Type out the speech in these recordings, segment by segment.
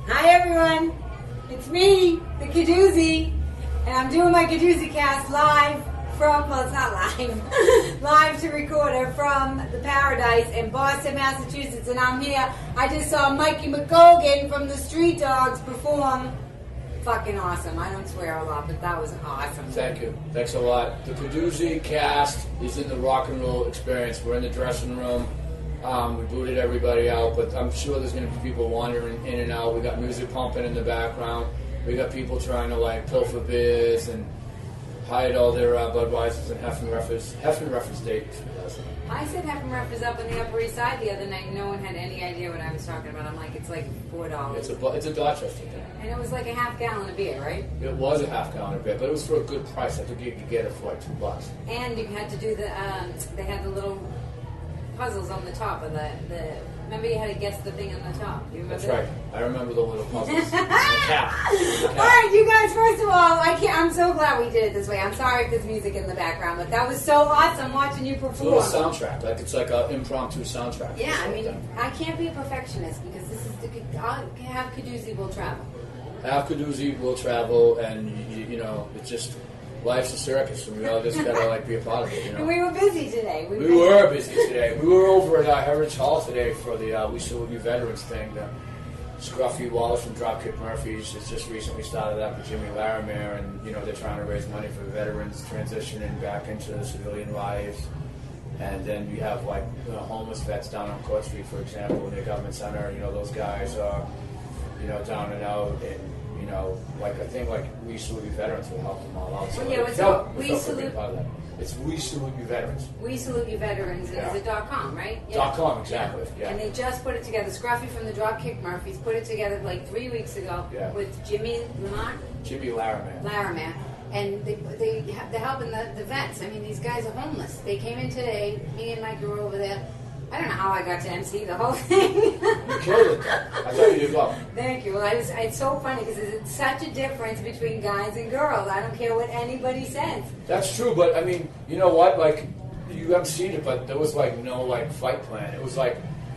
Hi everyone, it's me, the Kadoozie, and I'm doing my Kadoozie Kast live from, well it's not live, live to recorder from the Paradise in Boston, Massachusetts, and I'm here. I just saw Mike McColgan from the Street Dogs perform. Fucking awesome. I don't swear a lot, but that was awesome. Thank you. Thanks a lot. The Kadoozie Kast is in the rock and roll experience. We're in the dressing room. We booted everybody out, but I'm sure there's going to be people wandering in and out. We got music pumping in the background. We got people trying to like pilfer beers and hide all their Budweisers and Heffenreffers dates. I said Heffenreffers up on the Upper East Side the other night. No one had any idea what I was talking about. I'm like, it's like $4. It's a Dorchester thing. And it was like a half gallon of beer, right? It was a half gallon of beer, but it was for a good price. I think you could get it for like $2. And you had to do the, they had the little puzzles on the top of the remember you had to guess the thing on the top. You remember That's that? right. I remember the little puzzles. The cap. Alright, you guys, first of all, I'm so glad we did it this way. I'm sorry if there's music in the background, but that was so awesome watching you perform. It's a little soundtrack. It's like an impromptu soundtrack. Yeah, I mean, I can't be a perfectionist because this is I'll have Kadoozie will travel. Have Kadoozie will travel, and you know, it's just life's a circus, and we all just gotta like be a part of it. You know. And we were busy today. We were busy today. We were over at Heritage Hall today for the We Salute You Veterans thing. The Scruffy Wallace from Dropkick Murphys has just recently started up with Jimmy Larimer, and you know they're trying to raise money for the veterans transitioning back into the civilian lives. And then you have like homeless vets down on Court Street, for example, in the government center. You know those guys are, you know, down and out, and you know, like I think like We Salute You Veterans will help them all out. So yeah, We Salute. It's We Salute You Veterans. We Salute You Veterans. Yeah. Is it .com, right? Yeah. .com, exactly. Yeah. And they just put it together. Scruffy from the Dropkick Murphys put it together like 3 weeks ago with Jimmy Larimer. And they're helping the vets. I mean, these guys are homeless. They came in today. Me and Mike were over there. I don't know how I got to MC the whole thing. You killed it, though. I thought you did well. Thank you. Well, it's so funny because it's such a difference between guys and girls. I don't care what anybody says. That's true, but I mean, you know what? Like, you MC'd it, but there was like no like fight plan. It was like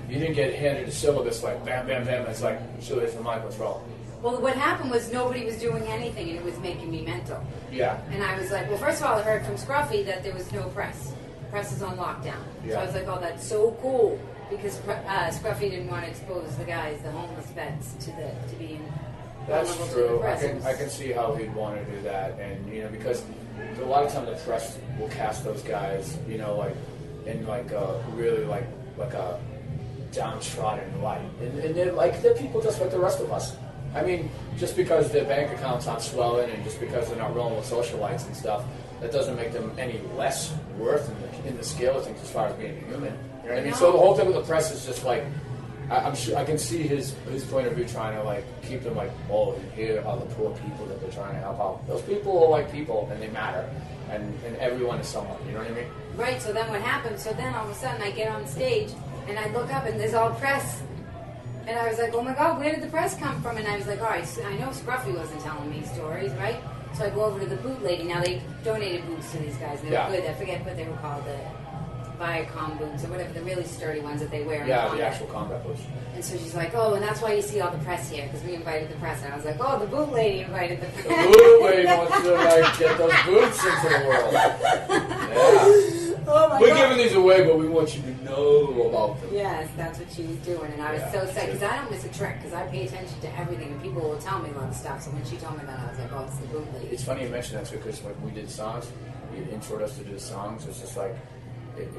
you didn't get handed a syllabus like bam, bam, bam. It's like, so there's the mic, let's roll. Well, what happened was nobody was doing anything, and it was making me mental. Yeah. And I was like, well, first of all, I heard from Scruffy that there was no press. Press is on lockdown. Yeah. So I was like, oh, that's so cool. Because Scruffy didn't want to expose the guys, the homeless vets, to being That's vulnerable true. to the press. I can see how he'd want to do that, and you know, because a lot of times the press will cast those guys, you know, like in like a really like a downtrodden light, and they're people just like the rest of us. I mean, just because their bank accounts aren't swelling, and just because they're not rolling with socialites and stuff, that doesn't make them any less worth in the scale of things as far as being a human. You know what I mean? So the whole thing with the press is just like, I'm sure I can see his point of view trying to like keep them like, oh, and here are the poor people that they're trying to help out. Those people are like people, and they matter, and everyone is someone. You know what I mean? Right. So then what happened? So then all of a sudden I get on stage and I look up and there's all press, and I was like, oh my God, where did the press come from? And I was like, all right, I know Scruffy wasn't telling me stories, right? So I go over to the boot lady. Now they donated boots to these guys. They were good. I forget what they were called. The Viacom boots or whatever, the really sturdy ones that they wear. Yeah, the actual combat boots. And so she's like, oh, and that's why you see all the press here, because we invited the press. And I was like, oh, the boot lady invited the press. The boot lady wants to like get those boots into the world. Yeah. Oh my We're God. giving these away, but we want you to know about them. Yes, that's what she was doing. And I was so sad, because I don't miss a trick, because I pay attention to everything, and people will tell me a lot of stuff. So when she told me that, I was like, oh, it's the boot lady. It's funny you mention that, because when we did songs, you introed us to do the songs, it's just like, it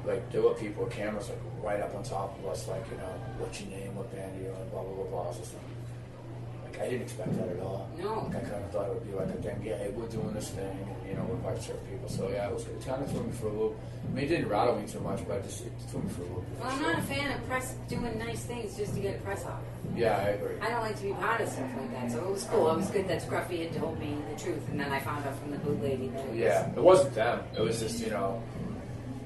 like there were people with cameras like right up on top of us, like, you know, what's your name, what band are you in, blah blah blah blah. Just like I didn't expect that at all. No. Like I kind of thought it would be like a thing. Yeah, hey, we're doing this thing, and you know, we're about to serve people. So yeah, it kind of threw me for a loop. I mean, it didn't rattle me too much, but it threw me for a loop. Well, I'm not a fan of press doing nice things just to get a press off. Yeah, I agree. I don't like to be part of stuff like that. So it was cool. It was good that Scruffy had told me the truth, and then I found out from the boot lady that it wasn't them. It was just, you know,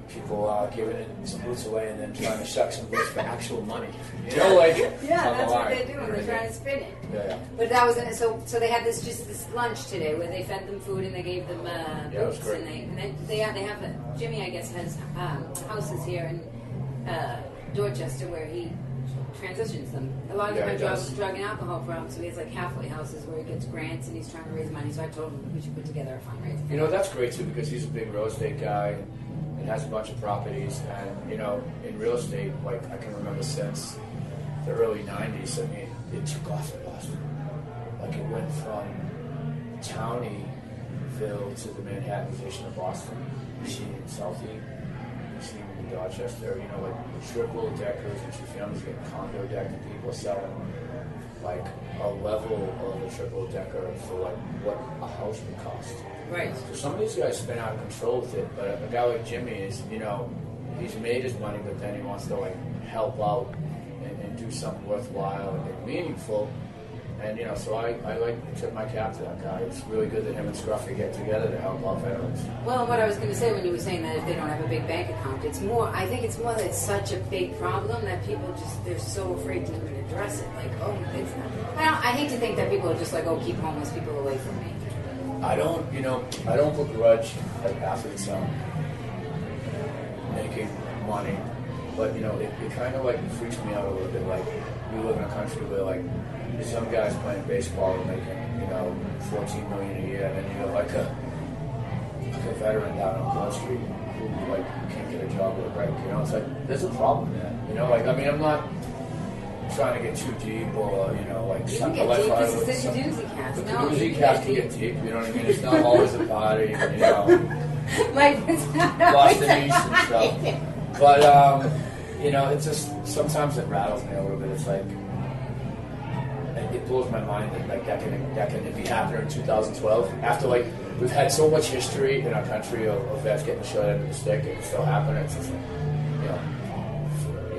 people giving some boots away and then trying to suck some boots for actual money. You know, like that's what they're doing. They're trying to spin it. Yeah. But that was so they had this lunch today where they fed them food and they gave them boots, and they have Jimmy, I guess, has houses here in Dorchester where he transitions them. A lot of them Yeah, are he does. drug and alcohol problems, so he has like halfway houses where he gets grants and he's trying to raise money. So I told him we should put together a fundraiser. You know, that's great too because he's a big real estate guy and has a bunch of properties. And, you know, in real estate, like I can remember since the early 90s, I mean, it took off in Boston. Like it went from Townieville to the Manhattanization of Boston. You see it in Southie, you see it in Dorchester, you know, like triple deckers and two families getting condo deck and people selling like a level of a triple decker for like what a house would cost. Right. So some of these guys spin out of control with it, but a guy like Jimmy is, you know, he's made his money, but then he wants to like help out and do something worthwhile and meaningful. And, you know, so I like tip my cap to that guy. It's really good that him and Scruffy get together to help out veterans. Well, what I was going to say when you were saying that if they don't have a big bank account, it's more, I think it's more that it's such a big problem that people just, they're so afraid to even address it. Like, oh, it's not. I hate to think that people are just like, oh, keep homeless people away from me. I don't begrudge athletes making money, but, you know, it kind of like freaks me out a little bit. Like, we live in a country where, like, some guys playing baseball are making, you know, $14 million a year, and then you have like a veteran down on Wall Street who like can't get a job or a break. You know, it's like there's a problem there. You know, like I mean, I'm not trying to get too deep or you know, like You can get deep. This is the Kadoozie Kast. The No, Kadoozie you Kast can get deep. You know what I mean? It's not always a party. You know, like it's not Boston East and stuff. But you know, it's just sometimes it rattles me a little bit. It's like. It blows my mind that like that can be happening in 2012 after like we've had so much history in our country of vets getting shot under the stick and it's still happening. It's just like, you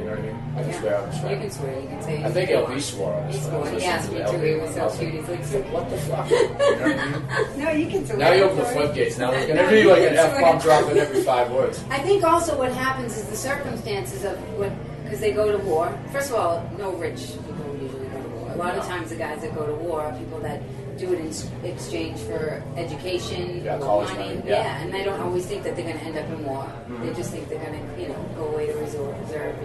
know what I mean? I can swear on this. You can swear. You can say. I think LB swore on this. He swore. He asked me to. He was so cute. He's like, what the fuck? You know what I mean? No, you can swear. Now you open the floodgates. Now there's going to be like an F-bomb dropping every 5 words. I think also what happens is the circumstances of what because they go to war. First of all, no rich people usually go to war. A lot of times the guys that go to war are people that do it in exchange for education, or money. Yeah, and they don't always think that they're going to end up in war. Mm-hmm. They just think they're going to, go away to reserve.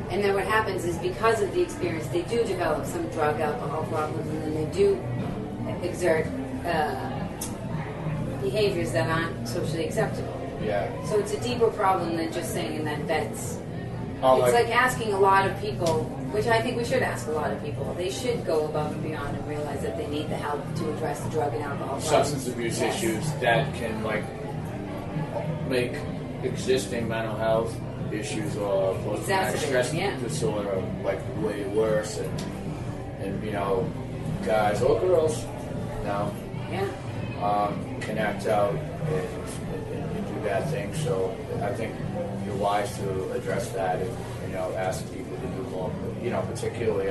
And then what happens is because of the experience, they do develop some drug, alcohol problems, and then they do exert behaviors that aren't socially acceptable. Yeah. So it's a deeper problem than just saying that vets. Oh, it's like asking a lot of people, which I think we should ask a lot of people. They should go above and beyond and realize that they need the help to address the drug and alcohol substance abuse issues that can make existing mental health issues or post-traumatic stress disorder way worse, and guys or girls now can act out and do bad things. So I think you're wise to address that and ask people to do more. Particularly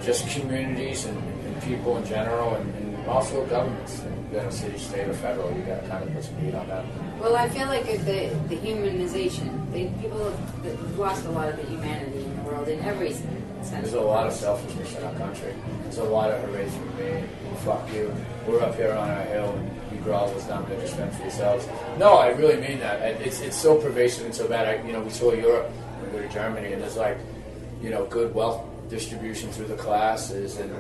just communities and people in general, and also governments, city, state, or federal. You got to kind of put some heat on that. Well, I feel like the humanization, people have lost a lot of the humanity in the world in every sense. There's a lot of selfishness in our country. There's a lot of erase for me. Fuck you. We're up here on our hill, and you girls down there just fend for yourselves. No, I really mean that. It's so pervasive and so bad. We tour Europe, we go to Germany, and there's good wealth distribution through the classes, and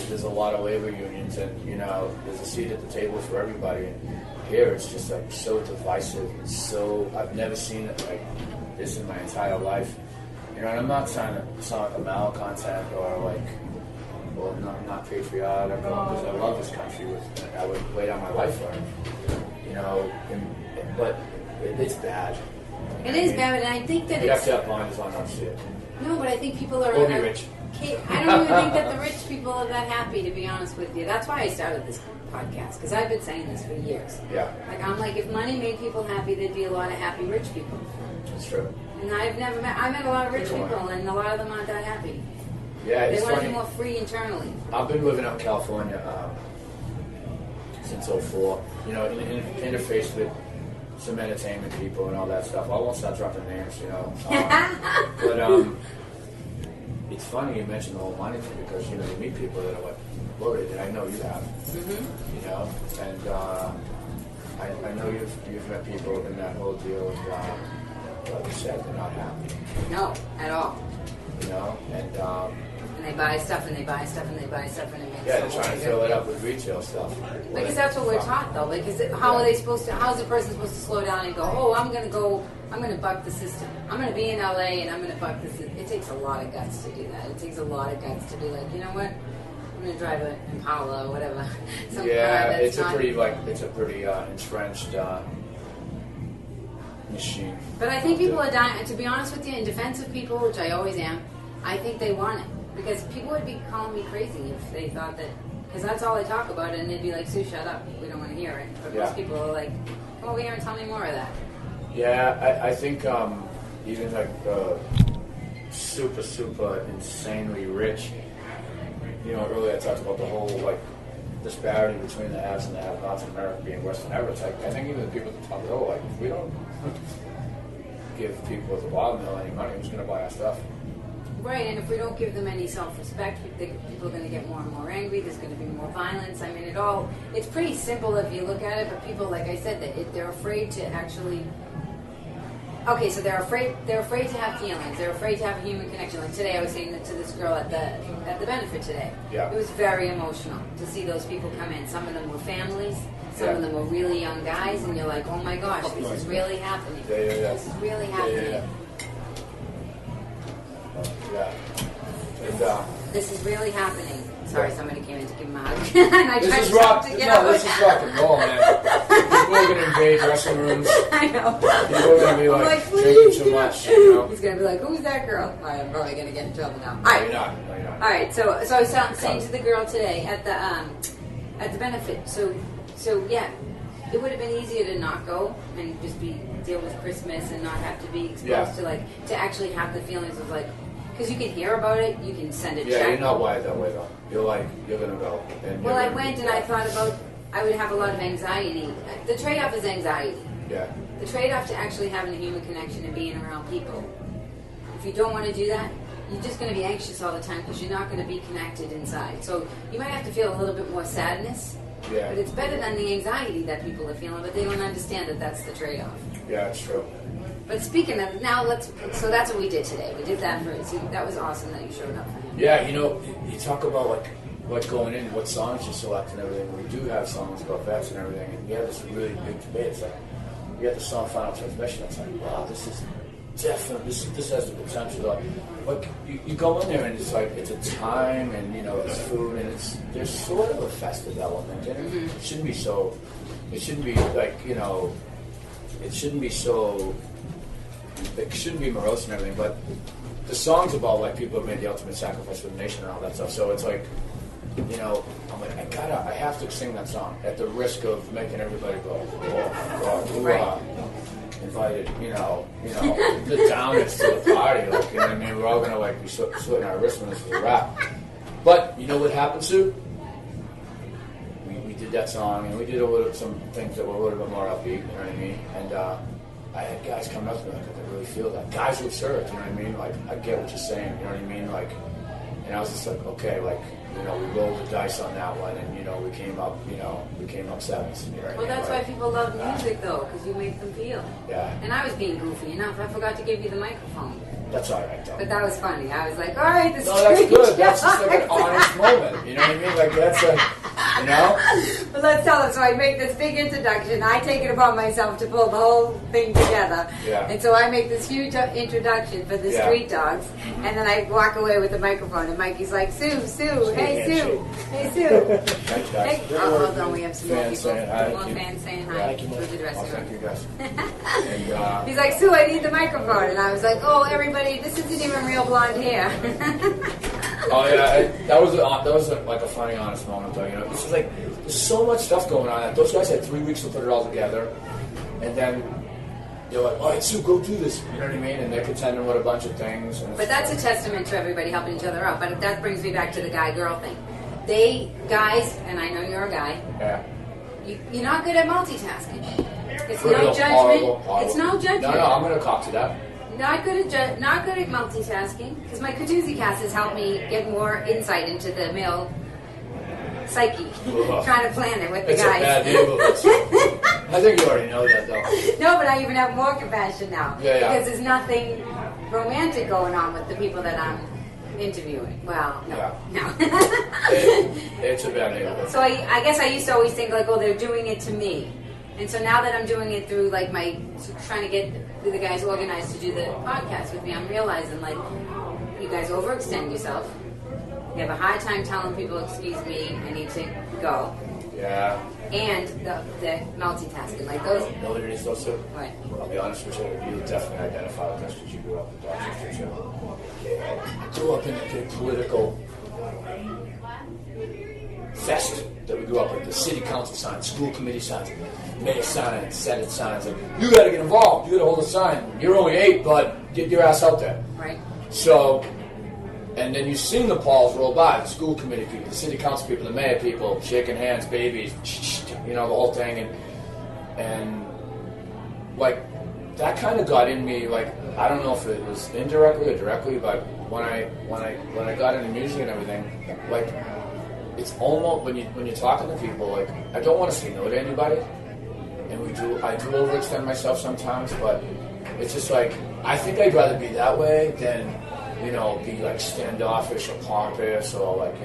there's a lot of labor unions, and there's a seat at the table for everybody. And here it's just so divisive. I've never seen it like this in my entire life. And I'm not trying to sound like a malcontent or not patriotic, because I love this country. I would lay down my life for it. But it's bad. It is bad, and I think that you have to have blinders on not to see it. No, but I think people are. Or be rich. I don't even think that the rich people are that happy, to be honest with you. That's why I started this podcast, because I've been saying this for years. Yeah. I'm like, if money made people happy, there'd be a lot of happy rich people. That's true. And I met a lot of rich people, and a lot of them aren't that happy. Yeah, it's funny. They want to be be more free internally. I've been living out in California since 2004. Interfaced with some entertainment people and all that stuff. I won't start dropping names, but it's funny you mentioned the whole money thing, because you meet people that are loaded, and I know you have. Mm-hmm. And I know you've met people in that whole deal of like you said, they're not happy. No, at all. you know, and they buy stuff and they buy stuff and they buy stuff and it makes they're trying to fill it up with retail stuff. Because that's what we're taught, though. Because how are they supposed to? How's a person supposed to slow down and go? Oh, I'm going to buck the system. I'm going to be in LA and I'm going to buck the system. It takes a lot of guts to do that. It takes a lot of guts to be like, you know what? I'm going to drive an Impala or whatever. It's a pretty entrenched machine. But I think people are dying. To be honest with you, in defense of people, which I always am, I think they want it. Because people would be calling me crazy if they thought that, because that's all I talk about, and they'd be like, Sue, shut up, we don't want to hear it. But most people are like, come over here and tell me more of that. Yeah, I think even like super, super insanely rich, you know, earlier I talked about the whole like disparity between the haves and the have-nots in America being worse than ever. It's like, I think even the people that talk, like, if we don't give people at the bottom any money, who's going to buy our stuff? Right, and if we don't give them any self-respect, people are going to get more and more angry. There's going to be more violence. I mean, it's pretty simple if you look at it, but people, like I said, they're afraid to actually... Okay, so they're afraid to have feelings. They're afraid to have a human connection. Like today, I was saying to this girl at the benefit today. Yeah. It was very emotional to see those people come in. Some of them were families. Some of them were really young guys, and you're like, oh my gosh, this is really happening. This is really happening. This is really happening. Sorry, somebody came in to give him a hug. And I tried to rock and roll, man. People are going to invade dressing rooms. I know. People are going to be like drinking too much. You know? He's going to be like, who's that girl? All right, I'm probably going to get in trouble now. No, you're not. All right, so I was saying to the girl today at the benefit. So yeah, it would have been easier to not go and just deal with Christmas and not have to be exposed to actually have the feelings of like. Because you can hear about it, you can send a check. Yeah, you're not wired that way though. You're going to go. Well, I went and I thought about, I would have a lot of anxiety. The trade-off is anxiety. Yeah. The trade-off to actually having a human connection and being around people. If you don't want to do that, you're just going to be anxious all the time because you're not going to be connected inside. So you might have to feel a little bit more sadness. Yeah. But it's better than the anxiety that people are feeling, but they don't understand that that's the trade-off. Yeah, it's true. But speaking of, so that's what we did today. We did that that was awesome that you showed up. Yeah, you know, you talk about like going in, what songs you select and everything. We do have songs about vets and everything, and we have this really big debate. It's like, you have the song Final Transmission, it's like, wow, this is definitely, this has the potential to, like you go in there and it's like, it's a time and, you know, it's food and there's sort of a festive element in it. It shouldn't be like, you know, it shouldn't be morose and everything, but the song's about like people who made the ultimate sacrifice for the nation and all that stuff. So it's like, you know, I'm like, I have to sing that song at the risk of making everybody go, oh, God, invited, you know, the downers to the party, like, you know what I mean? We're all gonna like be slitting our wrists when this is a wrap. But you know what happened, Sue? We did that song and we did some things that were a little bit more upbeat, you know what I mean? And I had guys coming up to me like, I really feel that. Guys who've served, you know what I mean? Like, I get what you're saying, you know what I mean? Like, and I was just like, okay, like, you know, we rolled the dice on that one, and, you know, we came up sevens. You know what I mean? That's why people love music, though, because you make them feel. Yeah. And I was being goofy enough. I forgot to give you the microphone. That's all right, though. But that was funny. I was like, all right, this is that's good. That's just like an honest moment. You know what I mean? Like, that's a, you know? But let's tell them. So I make this big introduction. I take it upon myself to pull the whole thing together. Yeah. And so I make this huge introduction for the street dogs. And then I walk away with the microphone. And Mikey's like, Sue, hey, Sue. Hey, Sue. Thanks, guys. Hey. Oh, hold on. We have some more people. Saying hi. More fans saying hi. Thank you, guys. And, he's like, Sue, I need the microphone. And I was like, oh, everybody, this isn't even real blonde hair. Oh yeah, that was like a funny, honest moment though. You know, this is like there's so much stuff going on. Those guys had 3 weeks to put it all together, and then they're like, "All right, Sue, go do this." You know what I mean? And they're contending with a bunch of things. But that's a testament to everybody helping each other out. But that brings me back to the guy-girl thing. Guys, and I know you're a guy. Yeah. You're not good at multitasking. It's no judgment. Horrible. It's no judgment. No, I'm gonna cop to that. Not good at multitasking, because my Kadoozie Kast has helped me get more insight into the male psyche. Trying to plan it with the guys. It's a bad deal. I think you already know that, though. No, but I even have more compassion now. Yeah. Because there's nothing romantic going on with the people that I'm interviewing. Well, no. Yeah. No. It's a bad neighborhood. So I guess I used to always think like, oh, they're doing it to me. And so now that I'm doing it through like trying to get the guys organized to do the podcast with me, I'm realizing like, you guys overextend yourself. You have a hard time telling people, excuse me, I need to go. Yeah. And the multitasking, like those. You know what it is though, too? What? I'll be honest with you, you definitely identify with this because you grew up in Dorchester, too. I grew up in the political fest that we grew up with. The city council signs, school committee signs, mayor signs, senate signs. Like, you got to get involved. You got to hold a sign. You're only 8, but get your ass out there. Right. So, and then you sing the balls roll by, the school committee people, the city council people, the mayor people, shaking hands, babies, you know, the whole thing. And like, that kind of got in me, like, I don't know if it was indirectly or directly, but when I got into music and everything, like, it's almost, when you're talking to people, like, I don't want to say no to anybody, and I do overextend myself sometimes, but it's just like, I think I'd rather be that way than, you know, be like standoffish or pompous or like,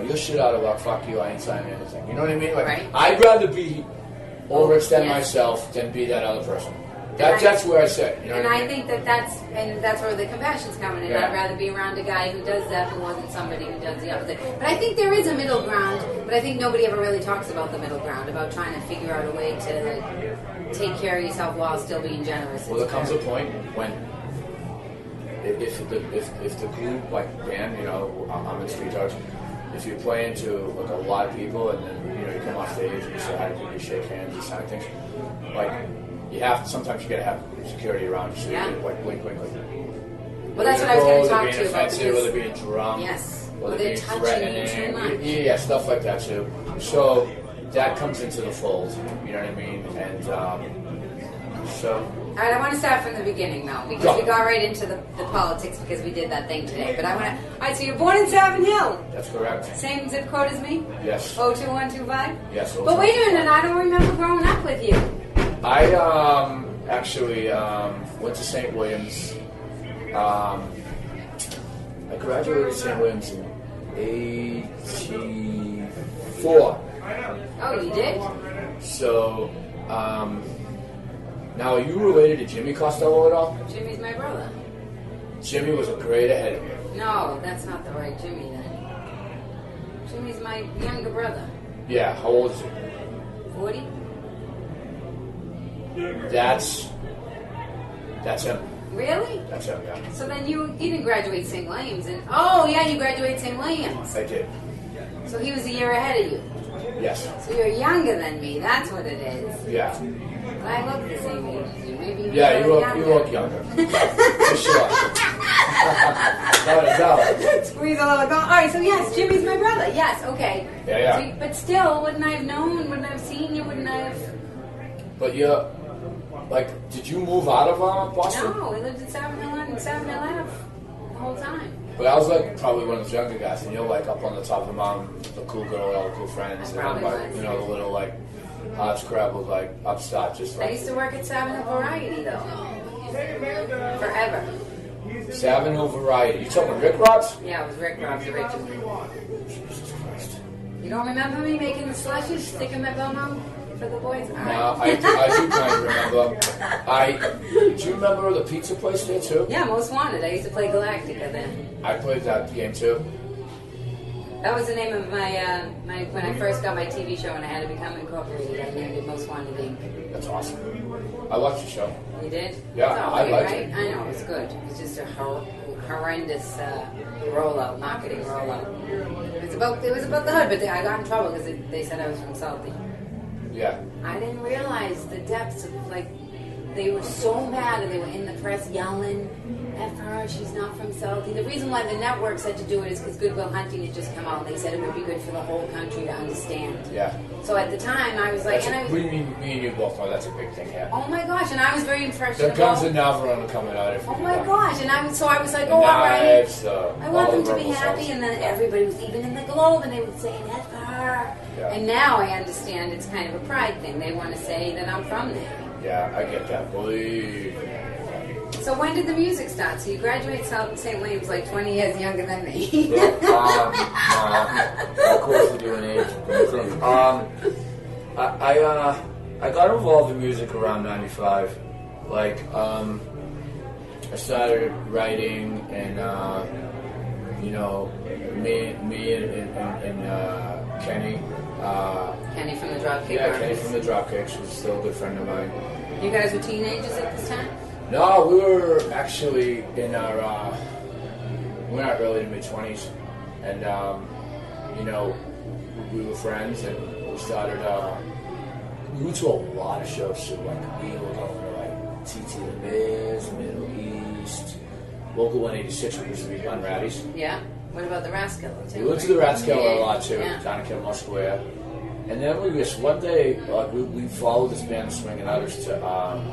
you're shit out of luck, fuck you, I ain't signing anything. You know what I mean? Like, right. I'd rather overextend myself than be that other person. That's where I sit. You know and what I think that's where the compassion's coming in. Yeah. I'd rather be around a guy who does that who wasn't somebody who does the opposite. But I think there is a middle ground, but I think nobody ever really talks about the middle ground, about trying to figure out a way to take care of yourself while still being generous. Well, there comes a point when if the group, like band, you know, I'm in Street Dogs, if you're playing to like a lot of people and then, you know, you come off stage and you say hi to people, you shake hands, you sign things, like, sometimes you gotta have security around you, so Yeah. you get, like, blink. Well, that's what I was going to talk to you about. Whether being drunk, yes, whether they're being touching you too threatening, much. yeah, stuff like that too. So that comes into the fold, you know what I mean? And so. All right, I want to start from the beginning though, because we got right into the politics because we did that thing today. But I want to. All right, so you're born in Savin Hill. That's correct. Same zip code as me. Yes. 02125. Yes. But wait a minute, I don't remember growing up with you. I actually went to St. Williams. I graduated St. Williams in '84. Oh, you did? So, now are you related to Jimmy Costello at all? Jimmy's my brother. Jimmy was a grade ahead of me. No, that's not the right Jimmy then. Jimmy's my younger brother. Yeah, how old is he? 40? That's him. Really? That's him, yeah. So then you didn't graduate St. Williams, and oh yeah, you graduated St. Williams. I did. So he was a year ahead of you. Yes. So you're younger than me. That's what it is. Yeah. But I look the same age as you. Maybe you're Yeah, you look younger. For sure. No. Squeeze a little. All right. So yes, Jimmy's my brother. Yes. Okay. Yeah. So, but still, wouldn't I have known? Wouldn't I have seen you? Wouldn't I have? But you're, like, did you move out of Boston? No, we lived in Savin Hill Ave the whole time. But I was like probably one of those younger guys, and you're like up on the top of the mountain, the cool girl with all the cool friends, and I'm like, you know, the little like hodgepodge like upstart, just like. I used to work at Savin Hill Variety though, forever. Savin Hill Variety. You talking Rick Rods? Yeah, it was Rick Rob's originally. Jesus Christ. You don't remember me making the slushes, sticking my bum out for the boys? All right. No, I do kind of remember. Do you remember the pizza place there too? Yeah, Most Wanted. I used to play Galactica then. I played that game too. That was the name of my when I first got my TV show and I had to become incorporated. I named it Most Wanted Inc. That's awesome. I watched the show. You did? Yeah, It's all I right, liked right? it. I know, it's good. It's just a horrendous marketing rollout. It was about the hood, but I got in trouble because they said I was from Salty. Yeah. I didn't realize the depths of, like, they were so mad and they were in the press yelling at her, she's not from Salty. The reason why the network said to do it is because Good Will Hunting had just come out and they said it would be good for the whole country to understand. Yeah. So at the time I was like, me and you both know that's a big thing here. oh my gosh, and I was very impressed. The guns and Navarone are coming out. Oh my gosh, and I was like, The oh, all right. knives, I want them to be all the happy, rebel and then songs. everybody was even in the Globe, and they would say, that's for her. Yeah. And now I understand it's kind of a pride thing. They want to say that I'm from there. Yeah, I get that. Believe. So when did the music start? So you graduated St. William's like 20 years younger than me. Of course we do an age. I got involved in music around 95. Like, I started writing and, you know, me and Kenny. Kenny from the Dropkick. Yeah, Kenny from the Dropkick. She's still a good friend of mine. You guys were teenagers at this time? No, we were actually in our, we're in our early to mid-20s. And, you know, we were friends and we started, we went to a lot of shows too. Like, we were going to, like, TT the Biz, Middle East, Local 186, which used to be Gun Ratties. Yeah. What about the Rathskeller too? We went to the Rathskeller a lot too, yeah. down in Kenmore Square. And then we just, one day, like, we followed this band, the Swingin' Utters, to,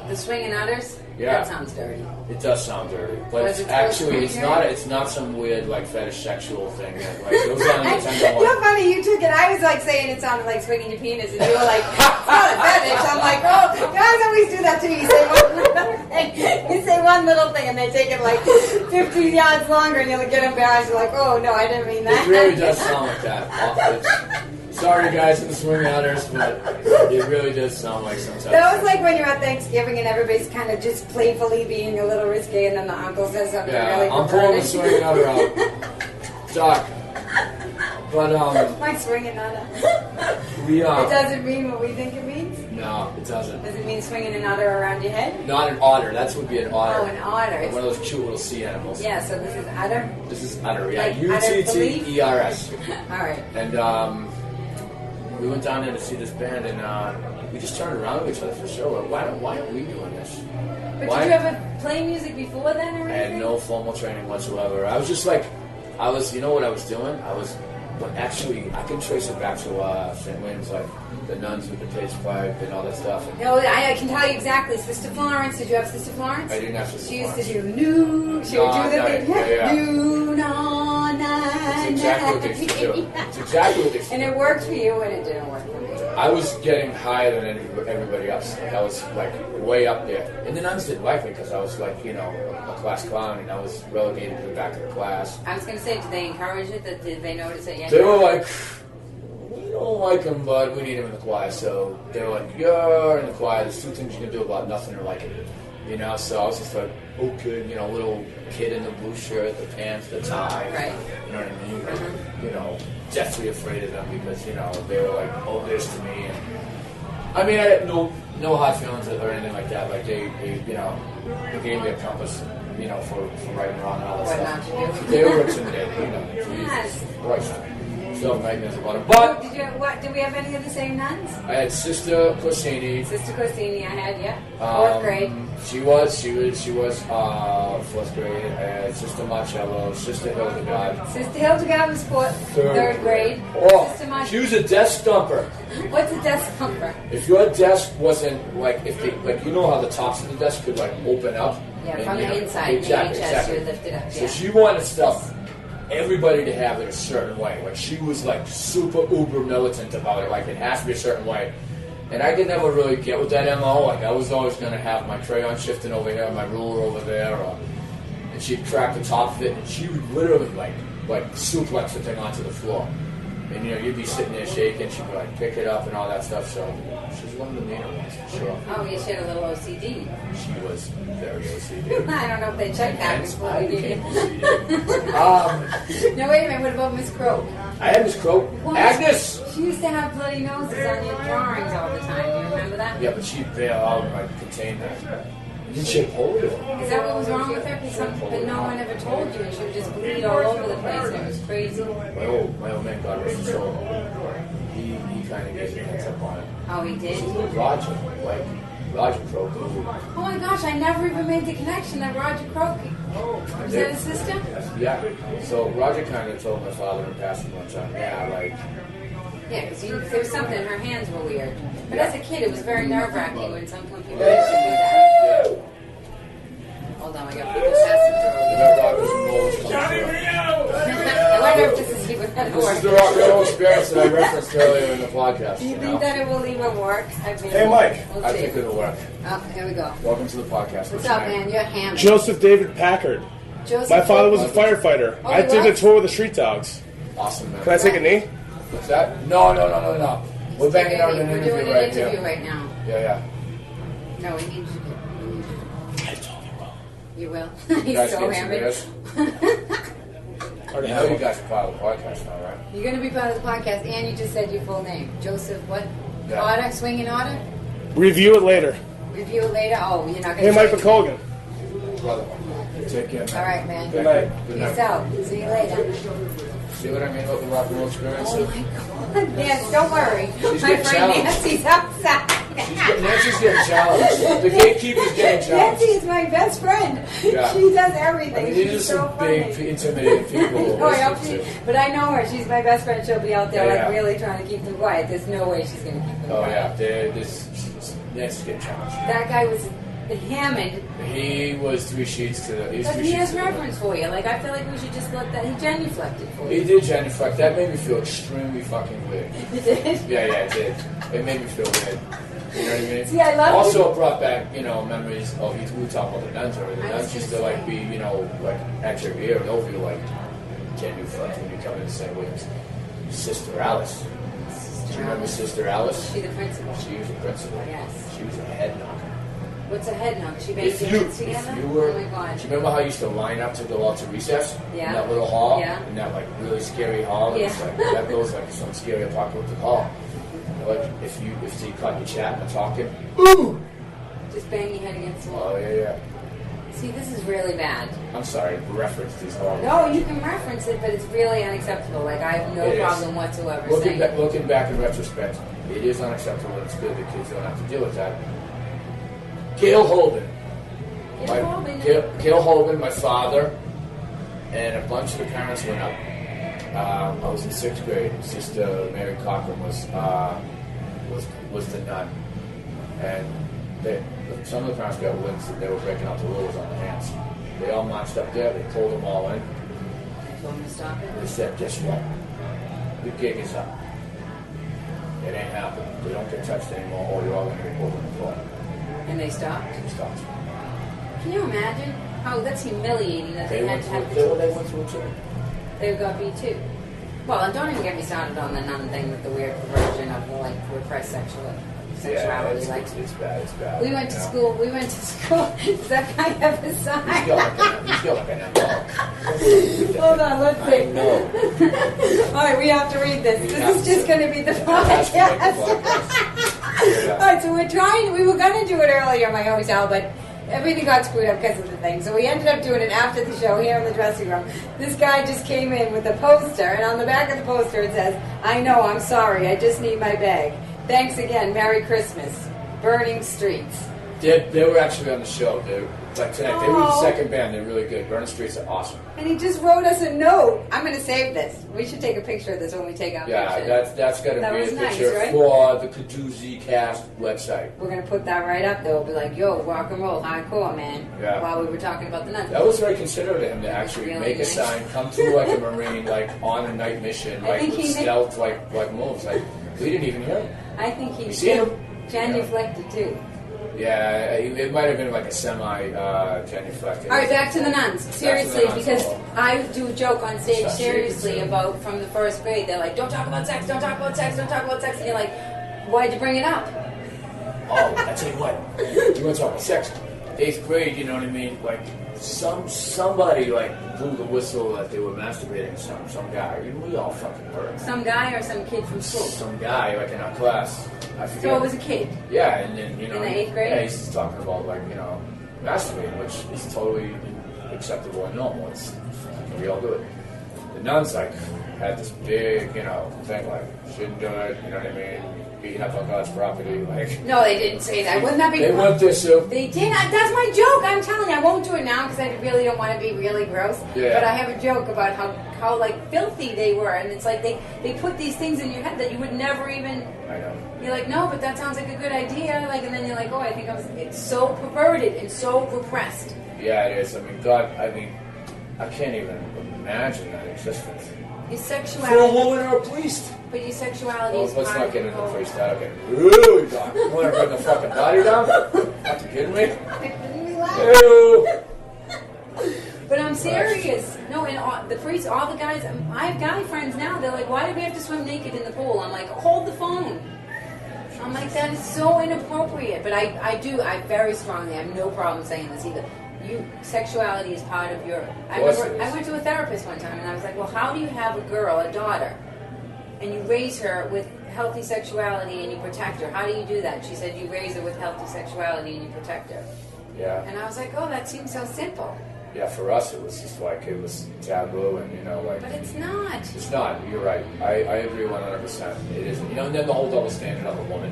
The Swingin' Utters? Yeah. That sounds dirty. It does sound dirty, but Was it's it actually dirty? it's not some weird like fetish sexual thing. That, like, goes down in the temple. You're funny, you took it. I was like saying it sounded like swinging your penis, and you were like, it's not a fetish. I'm like, oh, guys always do that too. You say one little thing, you say one little thing, and they take it like 50 yards longer, and you'll get embarrassed. You're like, oh no, I didn't mean that. It really does sound like that. Sorry guys in the Swingin' Utters, but it really does sound like some type. That was like when you're at Thanksgiving and everybody's kind of just playfully being a little risque, and then the uncle says something really I'm pulling the Swingin' Utter out. Doc. But my swinging utter. we It doesn't mean what we think it means. No, it doesn't. Does it mean swinging an otter around your head? Not an otter. That would be an otter. Oh, an otter. Like one of those cute little sea animals. Yeah. So this is utter. This is utter. Yeah. Like UTTERS. All right. And we went down there to see this band, and we just turned around to each other for sure. Like, why aren't we doing this? But did you ever play music before then or anything? I had no formal training whatsoever. I was just like, you know what I was doing? But actually, I can trace it back to St. William's, like the nuns with the taste pipe and all that stuff. And no, I can tell you exactly. Sister Florence, did you have Sister Florence? I didn't have Sister Florence. She used to do new. She would do the thing. Yeah. New, no, That's exactly what they used to do. It's exactly what they used to do. And it worked for you, and it didn't work for me. I was getting higher than everybody else. Like, I was like way up there. And the nuns didn't like me because I was like, you know, a class clown, and I was relegated to the back of the class. I was going to say, did they encourage it? Did they notice it? Yeah. They were like, we don't like him, but we need him in the choir. So they were like, you're in the choir. There's two things you can do about nothing or liking it. You know, so I was just like, okay, you know, little kid in the blue shirt, the pants, the tie. Right. You know what I mean? Like, you know, deathly afraid of them because, you know, they were like, oh, this to me. And, I mean, I had no hard feelings or anything like that. Like, they you know, they gave me a compass, you know, for right and wrong and all that stuff. What not to do. They were intimidated, you know. Yes. Jesus Christ. Still nightmares about it. But Did we have any of the same nuns? I had Sister Corsini. Sister Costini, I had, yeah. Fourth grade. She was fourth grade. I had Sister Marcello, Sister Hildegard. Sister Hildegard was third grade. Oh, Sister she was a desk thumper. What's a desk thumper? If your desk wasn't like, you know how the tops of the desk could like open up. Yeah, and, from you know, the inside. Exactly. You lift it up. So Yeah. she wanted stuff. Everybody to have it a certain way. Like, she was like super uber militant about it. Like, it has to be a certain way. And I could never really get with that MO. Like, I was always going to have my crayon shifting over here, my ruler over there, and she'd crack the top of it, and she would literally like suplex the thing onto the floor. And you know, you'd be sitting there shaking, she'd be like pick it up and all that stuff. So she's one of the meaner ones for sure. Oh, yeah, she had a little OCD. She was very OCD. I don't know if they checked that before I we did became it. OCD. No, wait a minute. What about Miss Croak? I had Miss Croak. What? Agnes! She used to have bloody noses on your drawings all the time. Do you remember that? Yeah, but she'd bail out and like contain that. Did she have polio? Is that what was wrong with her? But no one ever told you, and she would just bleed all over the place, and it was crazy. My old man, God rest his soul, he kind of gave me a heads up on it. Oh, he did? Roger Croak. Oh my gosh, I never even made the connection that Roger Croak. Was that his sister? Yeah. So Roger kind of told my father in passing one time, Yeah, because there was something, her hands were weird. But as a kid, it was very nerve-wracking when some people used to do that. Yeah. Hold on, we got people passing through. Roger's and Rolls coming through. I wonder if this is even that This work? is the real experience that I referenced earlier in the podcast. Do you you think know? that it will even work? I mean, Hey, Mike. We'll I see. think it'll work. Oh, here we go. Welcome to the podcast. What's your up, name? man? You're hammered. Joseph David Packard. Joseph My father was a David- firefighter. Oh, I he did the was? tour with the street dogs. Awesome, man. Can I take a knee? What's that? No. We're banging out an We're interview doing an right interview here. right now. Yeah. No, we need you to. I totally will. You will. You He's guys so get some hammered. beers? Already I have know you one. guys are part of the podcast now, right? You're going to be part of the podcast, and you just said your full name. Joseph what? Yeah. Otter? Swinging Otter? Review it later. Review it later? Oh, you're not going to Hey, Mike McColgan. Brother. Take care, man. All right, man. Good night. Good Peace night. out. See you later. See what I mean about the rock and roll experience? Oh, my God. Yes, don't worry. She's My getting friend challenged. Nancy's outside. Nancy's getting challenged. The gatekeeper's getting challenged. Nancy is my best friend. Yeah. She does I everything. mean, these are She's so some funny. big, intimidating people. Oh, I hope listening she, to. but I know her. She's my best friend. She'll be out there Yeah. really trying to keep them quiet. There's no way she's going to keep them Oh, quiet. yeah. Nancy's getting challenged. That guy was hammered, He was three sheets to the. but he has reference for you. Like, I feel like we should just let that. He genuflected for He you. did genuflect. That made me feel extremely fucking weird. He did. Yeah, it did. It made me feel weird. You know what I mean? See, I love Also, people- it brought back, memories of we were talking about the nuns already. The I was nuns used to gonna like say. be, like at your ear and over you, like genuflect when you come in the same way as Sister Alice. Do you remember Sister Alice? She the principal. She was a principal. Yes. She was a head knocker. What's a head knock? She made If you, kids together? if you were, Oh my God. do you remember how you used to line up to go out to recess? Yeah. In that little hall? Yeah. In that like really scary hall? It was Yeah. like, that goes like some scary apocalyptic hall. Like if you caught your chat and talking, ooh! Just bang your head against the wall. Oh yeah. See, this is really bad. I'm sorry, to reference these horrible. No, you can reference it, but it's really unacceptable. Like, I have no It is. problem whatsoever saying Looking back in retrospect, it is unacceptable and it's good that kids don't have to deal with that. Gail Holden. Gail Holden, my father, and a bunch of the parents went up. I was in 6th grade. Sister Mary Cochran was the nun, and some of the parents got winds that they were breaking out the rules on the hands. They all marched up there. They pulled them all in. told me to stop it. They said, "Guess what? The gig is up. It ain't happening. We don't get touched anymore, or you're all going to get pulled in the floor." And they stopped. It stops. Can you imagine? Oh, that's humiliating that They they went had to have through. the They went through it too. They got beat too. Well, and don't even get me started on the nun thing with the weird perversion of the like repressed sexuality. Yeah, it's bad. It's bad. We went to school. Does that guy have a sign? He's got like an MO. Hold on, let's I see. know. All right, we have to read this. We This have is just to. going to be the Has to make the podcast. podcast. All right, so we were going to do it earlier in my hotel, but everything got screwed up because of the thing. So we ended up doing it after the show here in the dressing room. This guy just came in with a poster, and on the back of the poster it says, "I know, I'm sorry, I just need my bag. Thanks again, Merry Christmas. Burning Streets." They were actually on the show. Like tonight, they were the Oh. second band. They're really good. Burning Streets are awesome. And he just wrote us a note. I'm going to save this. We should take a picture of this when we take our Yeah, picture. that's got to That be was a nice, picture right? for the Kadoozie Kast website. We're going to put that right up there. We'll be like, yo, rock and roll, hardcore, man. Yeah. While we were talking about the nuns. That was very considerate of him to That was actually really make nice. a sign, come through like a Marine, like on a night mission, I like think with he made- stealth, like moves. Like we didn't even hear him. I think he You see him? genuflected too. Yeah, it might have been like a semi genuflected. All right, back to the nuns. Seriously, nuns. because I do joke on stage Stop seriously shaking, about from the first grade. They're like, don't talk about sex, don't talk about sex, don't talk about sex. And you're like, why'd you bring it up? Oh, I tell you what, you want to talk about sex? 8th grade, you know what I mean? Like somebody like blew the whistle that they were masturbating. Some guy. We all fucking heard. Some guy or some kid from school? Some guy like in our class. I forget. So it was a kid. Yeah, and then In the 8th grade? Yeah, he's just talking about like masturbating, which is totally acceptable and normal. We all do it. The nuns like had this big thing like shouldn't do it. You know what I mean? Beating up on God's property, like. No, they didn't say that. Wouldn't that be? They went there, so. They did. That's my joke. I'm telling you, I won't do it now because I really don't want to be really gross. Yeah. But I have a joke about how like filthy they were, and it's like they put these things in your head that you would never even. I know. You're like, no, but that sounds like a good idea. Like, and then you're like, oh, I think it's so perverted and so repressed. Yeah, it is. I mean, God. I mean, I can't even imagine that existence. Your For a sexuality, woman or a priest. but your sexuality Well, is let's part not of get the into whole- priest. That'll get really dark. You want to bring the fucking body down? Are you kidding me? Ew. But I'm serious. No, and the priests, all the guys, I have guy friends now, they're like, why do we have to swim naked in the pool? I'm like, hold the phone. I'm like, that is so inappropriate. But I very strongly, I have no problem saying this either. Sexuality is part of your... I went to a therapist one time and I was like, well, how do you have a girl, a daughter, and you raise her with healthy sexuality and you protect her? How do you do that? She said, you raise her with healthy sexuality and you protect her. Yeah. And I was like, oh, that seems so simple. Yeah, for us it was just like, it was taboo and, like... But it's not. It's not. You're right. I agree 100%. It isn't. And then the whole double standard of a woman.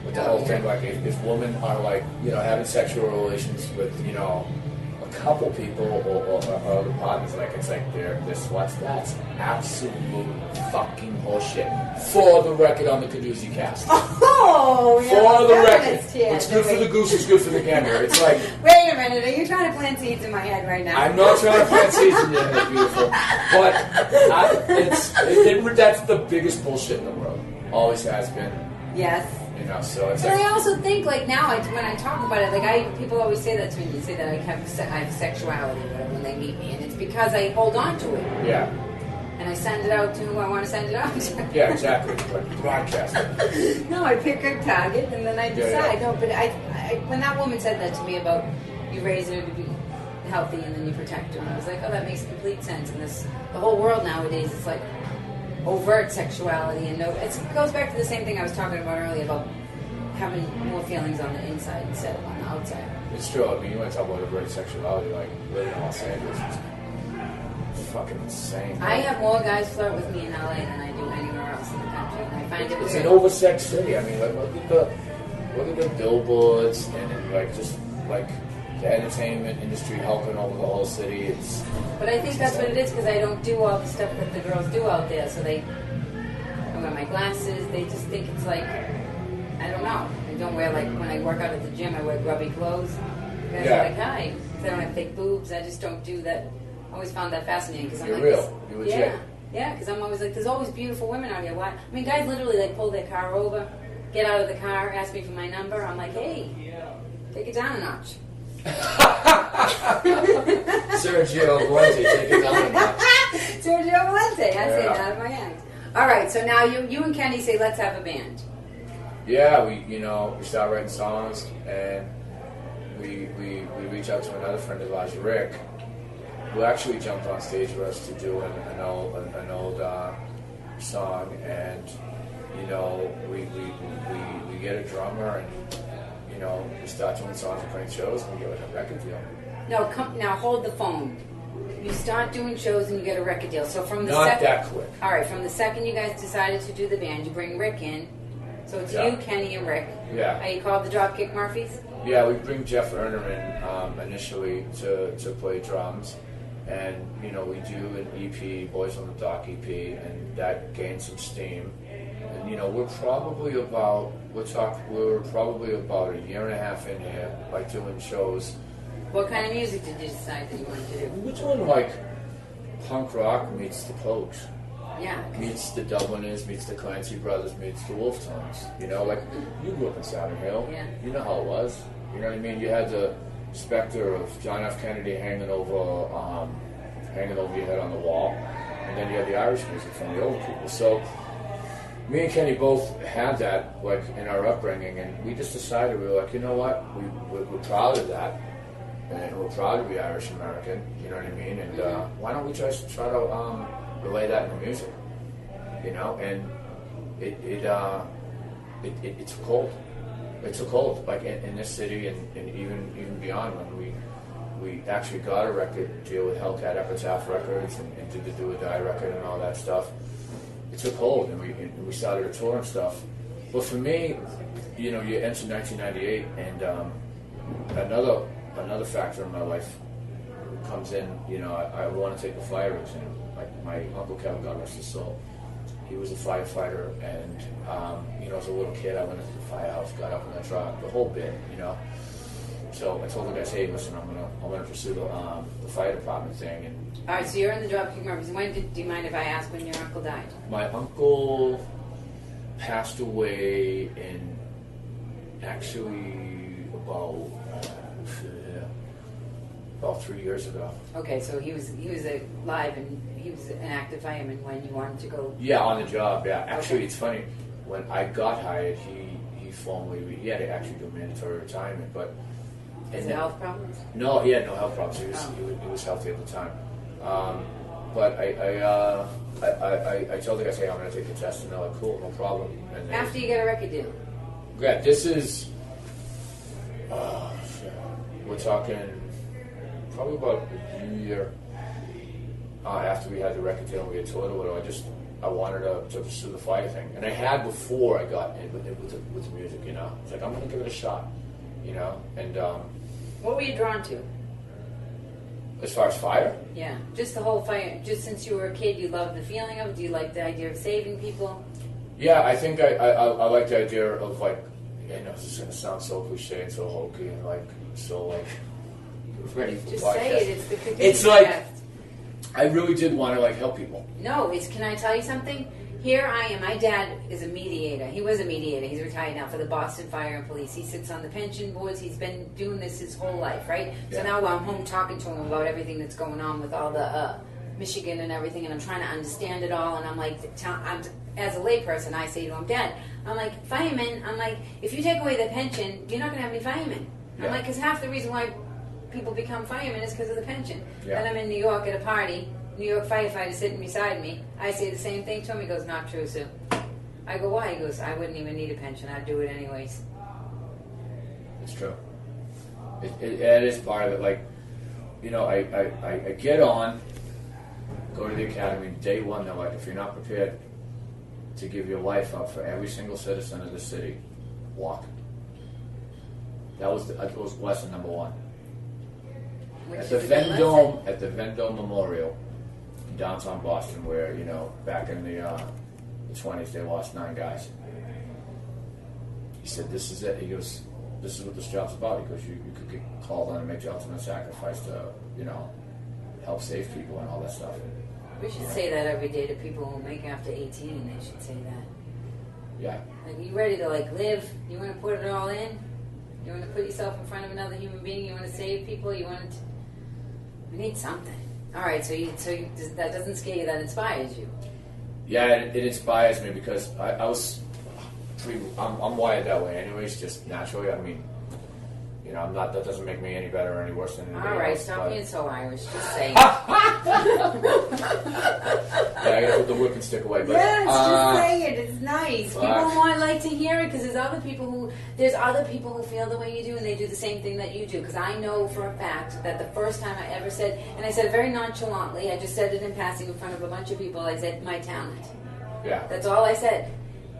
With the whole thing, like, if women are, like, having sexual relations with, a couple people or other partners, like, it's like they're sluts. That's absolute fucking bullshit. For the record on the Kadoozie Kast. Oh, yeah. For the record. Here, What's good for the goose is good for the gander. It's like... Wait a minute. Are you trying to plant seeds in my head right now? I'm not trying to plant seeds in your head, beautiful. But that's the biggest bullshit in the world. Always has been. Yes. So it's But like... I also think, like, now, when I talk about it, like, people always say that to me. They say that I have sexuality or whatever when they meet me. And it's because I hold on to it. Yeah. And I send it out to who I want to send it out to. Yeah, exactly. Like broadcasting. No, I pick a target and then I decide. Yeah. No, but I, when that woman said that to me about you raise her to be healthy and then you protect her, and I was like, oh, that makes complete sense. And the whole world nowadays is like overt sexuality and it goes back to the same thing I was talking about earlier about having more feelings on the inside instead of on the outside. It's true. I mean, you want to talk about overt sexuality, like living in Los Angeles. It's fucking insane. I have more guys flirt with me in LA than I do anywhere else in the country, and I find it It's weird. an oversexed city. I mean, like look at the billboards and like just like the entertainment industry helping over the whole city. But I think that's what it is because I don't do all the stuff that the girls do out there. So I wear my glasses. They just think it's like, I don't know. I don't wear, like, when I work out at the gym, I wear grubby clothes. You guys are like, hi. I don't have fake boobs. I just don't do that. I always found that fascinating because I'm You're like, real. You're legit. Yeah, because I'm always like, there's always beautiful women out here. Why? I mean, guys literally like pull their car over, get out of the car, ask me for my number. I'm like, hey, take it down a notch. Sergio Valente, take it down a notch. Sergio Valente, I say that out of my hands. All right, so now you and Kenny say, let's have a band. Yeah, we start writing songs, and we reach out to another friend of ours, Rick, who actually jumped on stage with us to do an old song, and we get a drummer, and we start doing songs and playing shows, and we get a record deal. No, now hold the phone. You start doing shows and you get a record deal. So from the Not that quick. All right, from the second you guys decided to do the band, you bring Rick in. So it's you, Kenny, and Rick. Yeah. Are you called the Dropkick Murphys? Yeah, we bring Jeff Ernerman initially to play drums, and we do an EP, Boys on the Dock EP, and that gained some steam. And we're probably about a year and a half in here, like doing shows. What kind of music did you decide that you wanted to do? We're doing like punk rock meets the Pogues. Yeah. Meets the Dubliners, meets the Clancy Brothers, meets the Wolf Tones. Like, you grew up in Saturn Hill. Yeah. You know how it was. You know what I mean? You had the specter of John F. Kennedy hanging over your head on the wall. And then you had the Irish music from the old people. So, me and Kenny both had that, like, in our upbringing. And we just decided, we were like, you know what? We're proud of that. And we're proud to be Irish American. You know what I mean? And why don't we try to relay that in the music, and it took hold. It took hold, like in this city and even beyond. When we actually got a record deal with Hellcat Epitaph Records and did the Do or Die record and all that stuff, it took hold, and we started a tour and stuff. But for me, you enter 1998, and another factor in my life comes in. I want to take the fire exam. Like my Uncle Kevin, God rest his soul, he was a firefighter, and as a little kid, I went into the firehouse, got up in the truck, the whole bit, So I told the guys, hey, listen, I'm gonna pursue the fire department thing. And All right, so you're in the job keeping records. Do you mind if I ask when your uncle died? my uncle passed away in actually about 3 years ago. Okay, so he was alive and he was an active fireman when you wanted to go. Yeah, on the job. Yeah, actually, Okay. it's funny. When I got hired, he he had to actually do mandatory retirement, but Is it health problems? no, he had no health problems. He was healthy at the time. But I told the guys, hey, I'm going to take the test, and they're like, cool, no problem. And After you get a record deal. yeah, this is we're talking probably about a year after we had the record deal and we had toured or whatever. I wanted to pursue the fire thing, and I had before I got in with the music. You know, it's like I'm gonna give it a shot. You know, and What were you drawn to? as far as fire, Yeah, just the whole fire. Just since you were a kid, you loved the feeling of it. Do you like the idea of saving people? yeah, I think I like the idea of like, you know, this is gonna sound so cliche and so hokey and like so like ready for Just podcast. say it. It's the Kadoozie It's like Kast. I really did want to like help people. No, can I tell you something? Here I am. My dad is a mediator. He was a mediator. He's retired now for the Boston Fire and Police. He sits on the pension boards. He's been doing this his whole life, right? So Yeah. now I'm home talking to him about everything that's going on with all the Michigan and everything, and I'm trying to understand it all. And I'm like, as a layperson, I say to him, Dad, I'm like, firemen, I'm like, if you take away the pension, you're not going to have any firemen. Yeah. I'm like, because half the reason why people become firemen is because of the pension. Yeah. Then I'm in New York at a party, New York firefighter sitting beside me. I say the same thing to him. He goes, not true, Sue. I go, why? He goes, I wouldn't even need a pension. I'd do it anyways. It's true. It is part of it. Like, you know, I get on, go to the academy. Day one, they're like, if you're not prepared to give your life up for every single citizen of the city, walk. That was lesson number one. Which At the is a good Vendome Memorial in downtown Boston, where, you know, back in the 20s, they lost 9 guys. He said, this is it. He goes, this is what this job's about. He goes, you could get called on and make the ultimate sacrifice to, you know, help save people and all that stuff. We should say that every day to people who make after 18, and they should say that. Yeah. Like, you ready to, like, live? You want to put it all in? You want to put yourself in front of another human being? You want to save people? You want to... We need something. All right, so that doesn't scare you, that inspires you. Yeah, it inspires me because I was I'm wired that way anyways, just naturally. I mean, you know, that doesn't make me any better or any worse than anybody All right, else. stop being so Irish. Just say it. Yeah, I gotta put the whip and stick away. But, Yes, just say it. It's nice. fuck. People might like to hear it because there's other people who feel the way you do and they do the same thing that you do. Because I know for a fact that the first time I ever said, and I said it very nonchalantly, I just said it in passing in front of a bunch of people. I said my talent. Yeah. That's all I said.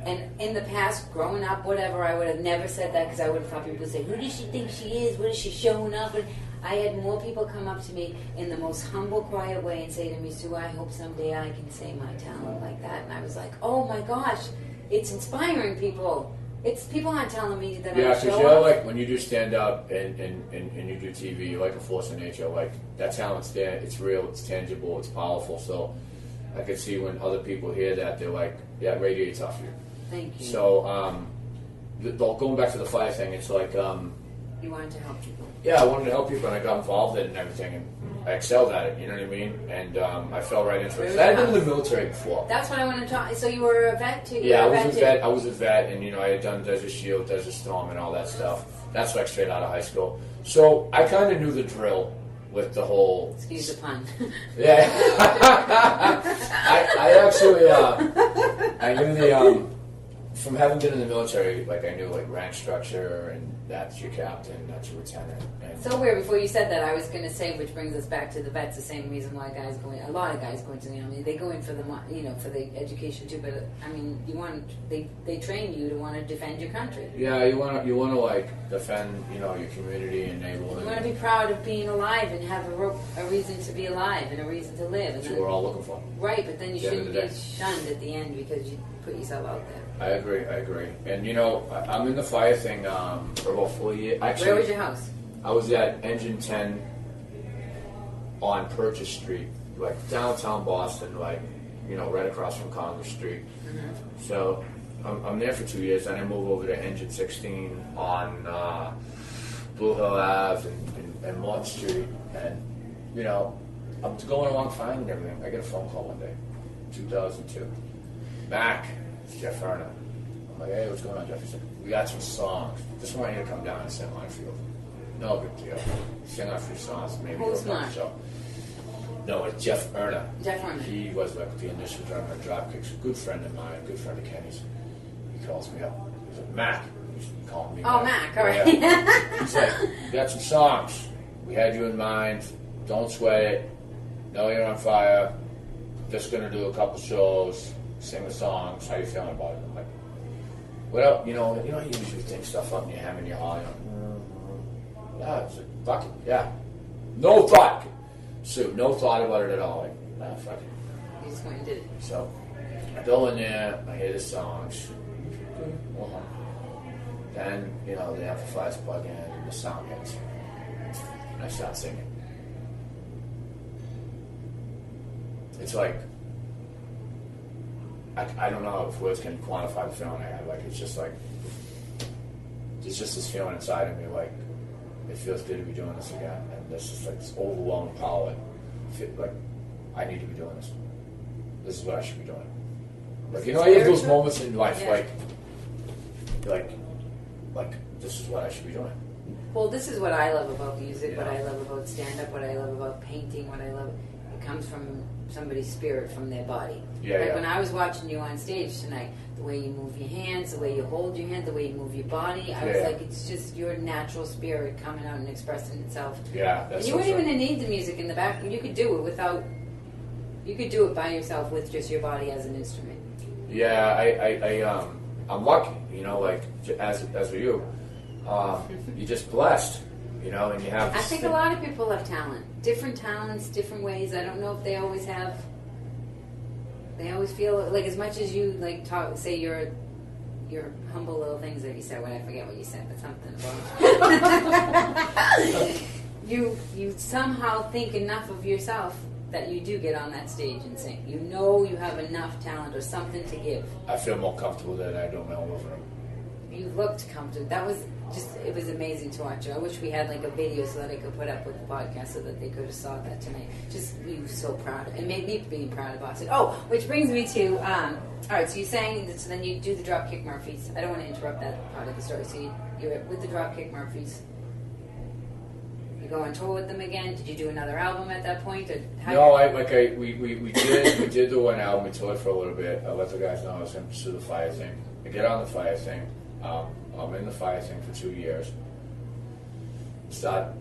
And in the past, growing up, whatever, I would have never said that because I would have thought people would say, who does she think she is? What is she showing up? And I had more people come up to me in the most humble, quiet way and say to me, Sue, I hope someday I can say my talent like that. And I was like, oh my gosh, it's inspiring people. It's people aren't telling me that Yeah, I because show you're up. like, when you do stand up and you do TV, you're like a force of nature. Like, that talent's there, it's real, it's tangible, it's powerful. So I can see when other people hear that, they're like, yeah, it radiates off you. Thank you. So, going back to the fire thing, it's like, You wanted to help people. yeah, I wanted to help people, and I got involved in it and everything, and I excelled at it, you know what I mean? And I fell right into it. 'Cause I had been in the military before. That's what I want to talk. So you were a vet too? Yeah, You were I was a vet. too? I was a vet, and, you know, I had done Desert Shield, Desert Storm, and all that stuff. That's like straight out of high school. So I kind of knew the drill with the whole... Excuse the pun. Yeah. I actually, I knew the, from having been in the military, like, I knew, like, rank structure, and that's your captain, that's your lieutenant. And So weird. Before you said that, I was going to say, which brings us back to the vets. The same reason why a lot of guys go into the army. They go in for the, for the education too. But I mean, they train you to want to defend your country. yeah, you wanna like defend, you know, your community and neighborhood. You want to be proud of being alive and have a reason to be alive and a reason to live. That's And what we're all looking for. right, but then you At the end shouldn't of be the day. shunned at the end because you put yourself out there. I agree. And, you know, I'm in the fire thing for about 4 years. Actually, Where was your house? I was at Engine 10 on Purchase Street, like downtown Boston, like, you know, right across from Congress Street. Mm-hmm. So I'm there for 2 years, then I move over to Engine 16 on Blue Hill Ave and Mott Street, and, you know, I'm going along fine and everything. I get a phone call one day, 2002. Mac, it's Jeff Erna. I'm like, hey, what's going on, Jeff? He said, we got some songs. Just want you to come down and sing on field. No big deal. Sing on a few songs, maybe Who's go on the show. No, it's Jeff Erna. Jeff Erna. He was like the initial drummer of Dropkicks, a good friend of mine, good friend of Kenny's. He calls me up. He's like, Mac. He's calling me Mac, all right. Yeah. He's like, we got some songs. We had you in mind. Don't sweat it. Know you're on fire. Just gonna do a couple shows, sing the songs. How you feeling about it? I'm like, what up? You know, you usually think stuff up in your head and your heart. Yeah, it's like, fuck it. Yeah. No thought. So, no thought about it at all. Like, nah, fuck it. You just went and did it. So, I go in there, I hear the songs. Then, you know, the amplifiers plug in and the sound hits. And I start singing. It's like, I don't know if words can quantify the feeling I had. Like, it's just like, there's just this feeling inside of me, like, it feels good to be doing this again. And there's just like this overwhelming power. Like, I need to be doing this. This is what I should be doing. Like, you know, you have those moments in life, yeah. like, this is what I should be doing. Well, this is what I love about music, what I love about stand-up, what I love about painting, what I love. It comes from somebody's spirit, from their body. Yeah, like when I was watching you on stage tonight, the way you move your hands, the way you hold your hand, the way you move your body, I was like, it's just your natural spirit coming out and expressing itself. Yeah, that's and you wouldn't even need the music in the back. You could do it without. You could do it by yourself with just your body as an instrument. Yeah, I'm lucky, you know, like, as are you. You're just blessed, you know, and you have. I think a lot of people have different talents, different ways. I don't know if they always have. They always feel like, as much as you like talk, say your humble little things that you said. When I forget what you said, but something about you somehow think enough of yourself that you do get on that stage and sing. You know you have enough talent or something to give. I feel more comfortable that I don't know over them. You looked comfortable. That was just, it was amazing to watch. I wish we had like a video so that I could put up with the podcast so that they could have saw that tonight. Just, we were so proud. It made me being proud of Boston. Oh, which brings me to, all right, so you sang, so then you do the Dropkick Murphys. I don't want to interrupt that part of the story. So you're with the Dropkick Murphys. You go on tour with them again? Did you do another album at that point? Or we did the one album. We toured for a little bit. I let the guys know I was going to pursue the Fire thing. I get on the Fire thing. I'm in the Fire thing for 2 years. Start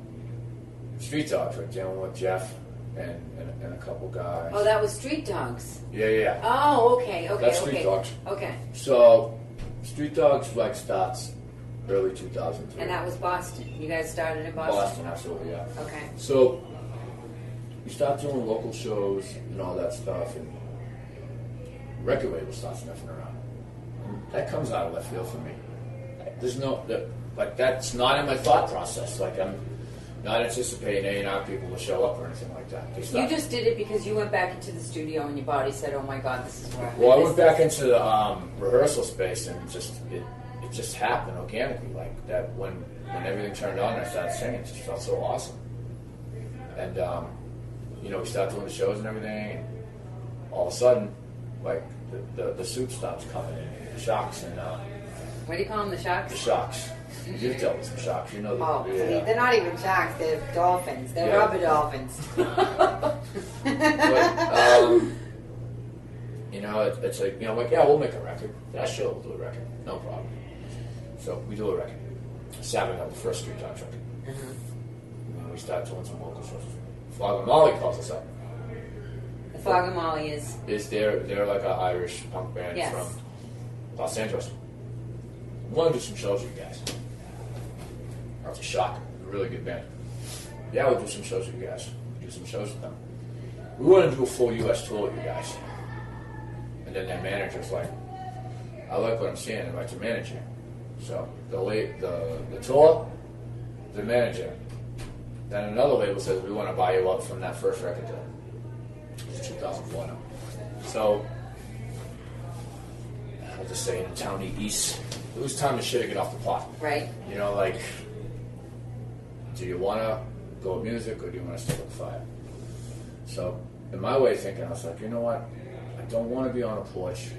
Street Dogs, like dealing with Jeff and a couple guys. Oh, that was Street Dogs. Yeah. Oh, okay. That's Street Dogs. Okay. So Street Dogs like starts early 2003. And that was Boston. You guys started in Boston? Boston, absolutely, yeah. Okay. So we start doing local shows and all that stuff, and record label starts sniffing around. And that comes out of left field for me. There's that's not in my thought process. Like, I'm not anticipating A&R people to show up or anything like that. You just did it because you went back into the studio and your body said, "Oh my God, this is where." Well, I went back into the rehearsal space, and it just happened organically, like that. When everything turned on and I started singing, it just felt so awesome. And we started doing the shows and everything, and all of a sudden, like the soup stops coming in, the shocks, and what do you call them, the shocks? The shocks. You've dealt with some shocks, you know. Oh, they're not even shocks. They're dolphins. They're rubber dolphins. But, it's like, I'm like, yeah, we'll make a record. Yeah, sure, we'll do a record. No problem. So we do a record. Saturday night, the first Street Dogs record. Mm-hmm. And we start doing some local shows. Flog and Molly calls us up. The Flog and Molly is they're like an Irish punk band from Los Angeles. We want to do some shows with you guys. That's a shock. A really good band. Yeah, we'll do some shows with you guys. We'll do some shows with them. We want to do a full U.S. tour with you guys. And then their manager's like, I like what I'm seeing. I'd like to manage you. So the tour, the manager, Then another label says, we want to buy you up from that first record deal. It's 2004 now. So, I'll just say in County East, it was time to shit to get off the pot. Right. You know, like, do you want to go with music or do you want to stick with fire? So, in my way of thinking, I was like, you know what? I don't want to be on a porch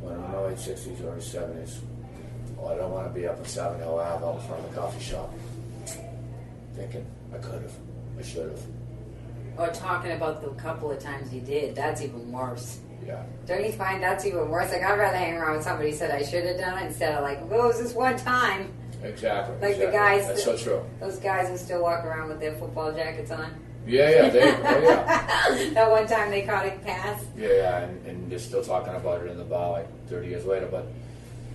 when I'm in my late 60s or early 70s. Or I don't want to be up in Savin Hill Ave out in front of the coffee shop. Thinking, I could have. I should have. Or talking about the couple of times you did. That's even worse. Yeah. Don't you find that's even worse? Like, I'd rather hang around with somebody who said I should have done it instead of like, well, it was this one time. Exactly. Like exactly. the guys. That's so true. Those guys who still walk around with their football jackets on. Yeah. Yeah. That one time they caught a pass. Yeah, and they're still talking about it in the bar like 30 years later. But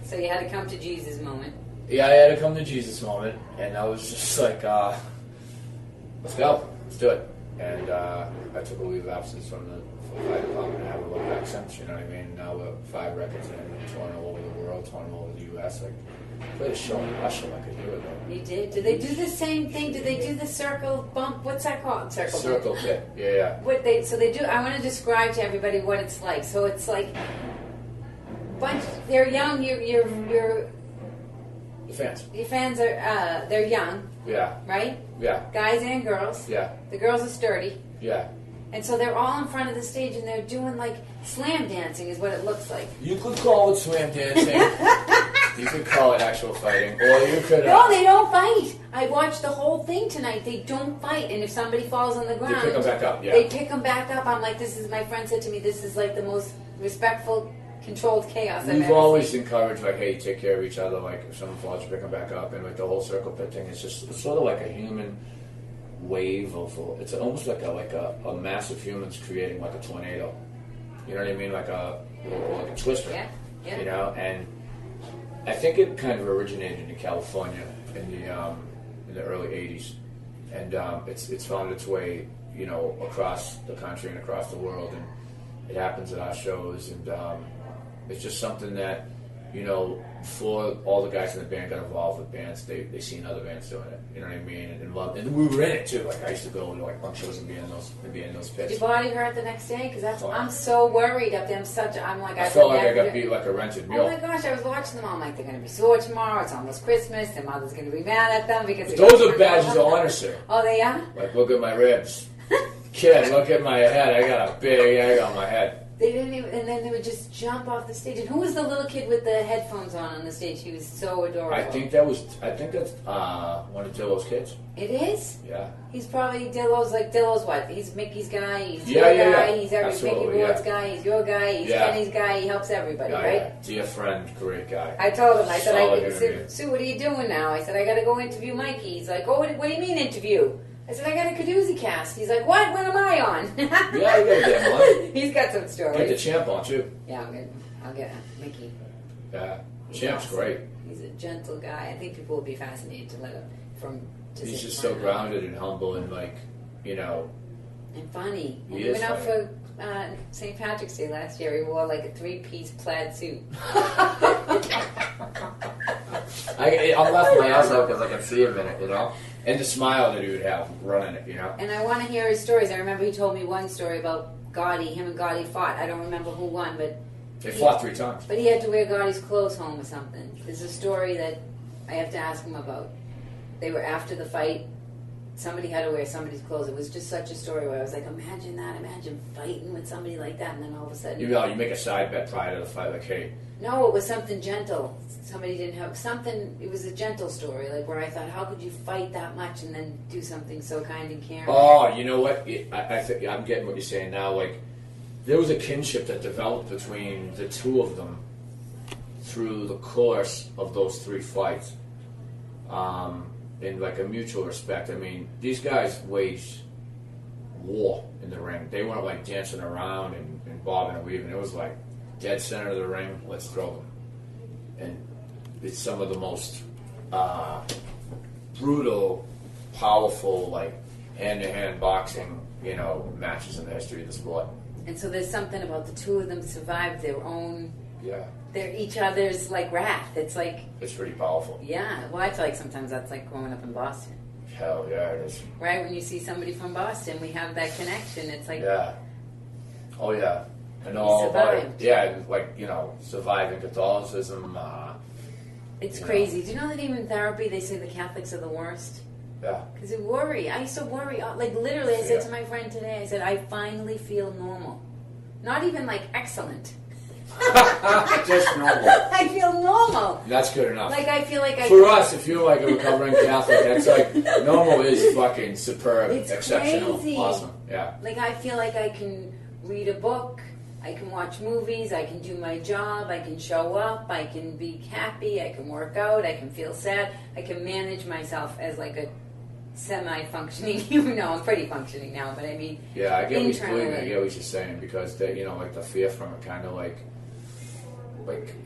So you had to come to Jesus moment. yeah, I had to come to Jesus moment, and I was just like, let's go, let's do it. And I took a leave of absence from the fire department. I haven't looked back since. You know what I mean? Now we're 5 records in, touring all over the world, touring all over the U.S. Like, played a show in Russia like a year ago. You did? Did they do the same thing? Did they do the circle bump? What's that called? Circle pit. Yeah. What so they do. I want to describe to everybody what it's like. So it's like they're young. Your The fans are they're young. Yeah. Right. Yeah. Guys and girls. Yeah. The girls are sturdy. Yeah. And so they're all in front of the stage and they're doing like slam dancing is what it looks like. You could call it slam dancing. You could call it actual fighting, or you could. No, they don't fight. I watched the whole thing tonight. They don't fight, and if somebody falls on the ground, They pick them back up. Yeah. They pick them back up. I'm like, this is. My friend said to me, this is like the most respectful, controlled chaos I've We've ever always seen. encouraged, like, hey, take care of each other. Like, if someone falls, you pick them back up. And like the whole circle pit thing, it's sort of like a human wave of. It's almost like a massive humans creating like a tornado. You know what I mean? Like a twister. Yeah. You know, and I think it kind of originated in California in the early '80s, and it's found its way, you know, across the country and across the world, and it happens at our shows, and it's just something that, you know, before all the guys in the band got involved with bands, they seen other bands doing it. You know what I mean? And loved, and we were in it too. Like I used to go to like punk shows and be in those Did pits. your body hurt the next day? Because Oh. I'm so worried up there. I'm like I felt like I got beat like a rented mule. Oh my gosh! I was watching them all. I'm like, they're going to be sore tomorrow. It's almost Christmas. Their mother's going to be mad at them because Those are badges of honor, sir. Oh, they are. Like, look at my ribs. Kid, look at my head. I got a big egg on my head. They didn't even, and then they would just jump off the stage. And who was the little kid with the headphones on the stage? He was so adorable. I think that's one of Dillo's kids. It is? Yeah. He's probably Dillo's what? He's Mickey's guy, he's Yeah, your yeah, guy, yeah. he's every Absolutely, Mickey Ward's yeah. guy, he's your guy, he's Yeah. Kenny's guy, he helps everybody, Yeah, right? yeah. Dear friend, great guy. I told him, I said, Solid I interview. said, Sue, what are you doing now? I said, I got to go interview Mikey. He's like, oh, what do you mean interview? I said, I got a Kadoozie Kast. He's like, what? When am I on? Yeah, you got a damn one. He's got some stories. Get the champ on too. Yeah, I'll get Mickey. Yeah, champ's great. He's a gentle guy. I think people will be fascinated to let him He's just so grounded and humble and like, you know. And funny. He And is we went out funny. for St. Patrick's Day last year. He wore like a 3-piece plaid suit. I'm laughing my ass off because I can see him in it, you know. And the smile that he would have running it, you know. And I want to hear his stories. I remember he told me one story about Gotti. Him and Gotti fought. I don't remember who won, but They fought 3 times. But he had to wear Gotti's clothes home or something. There's a story that I have to ask him about. They were after the fight. Somebody had to wear somebody's clothes. It was just such a story where I was like, imagine that. Imagine fighting with somebody like that. And then all of a sudden... You make a side bet prior to the fight, like, hey. No, it was something gentle. Somebody didn't have... Something... It was a gentle story, like where I thought, how could you fight that much and then do something so kind and caring? Oh, you know what? I think I'm getting what you're saying now. Like, there was a kinship that developed between the two of them through the course of those 3 fights. In like a mutual respect. I mean, these guys waged war in the ring. They weren't like dancing around and bobbing and weaving. It was like dead center of the ring, let's throw them. And it's some of the most brutal, powerful, like hand-to-hand boxing, you know, matches in the history of the sport. And so there's something about the two of them survived their own... Yeah. They're each other's like wrath. It's like... It's pretty powerful. Yeah. Well, I feel like sometimes that's like growing up in Boston. Hell yeah, it is. Right? When you see somebody from Boston, we have that connection. It's like, Yeah. Oh yeah. And all about it. survived. Yeah, like, surviving Catholicism. it's Yeah. crazy. Do you know that even in therapy, they say the Catholics are the worst? Yeah. Because you worry. I used to worry. Like, literally, I said to my friend today, I said, I finally feel normal. Not even, like, excellent. Just normal. I feel normal. That's good enough. Like, I feel like I... For us, if you're like a recovering Catholic, that's like, normal is fucking superb, It's exceptional, crazy. awesome. Yeah. Like, I feel like I can read a book, I can watch movies, I can do my job, I can show up, I can be happy, I can work out, I can feel sad, I can manage myself as like a semi-functioning, I'm pretty functioning now, but I mean, Yeah, I get internally. I get what you're saying, because the, like the fear from it kind of like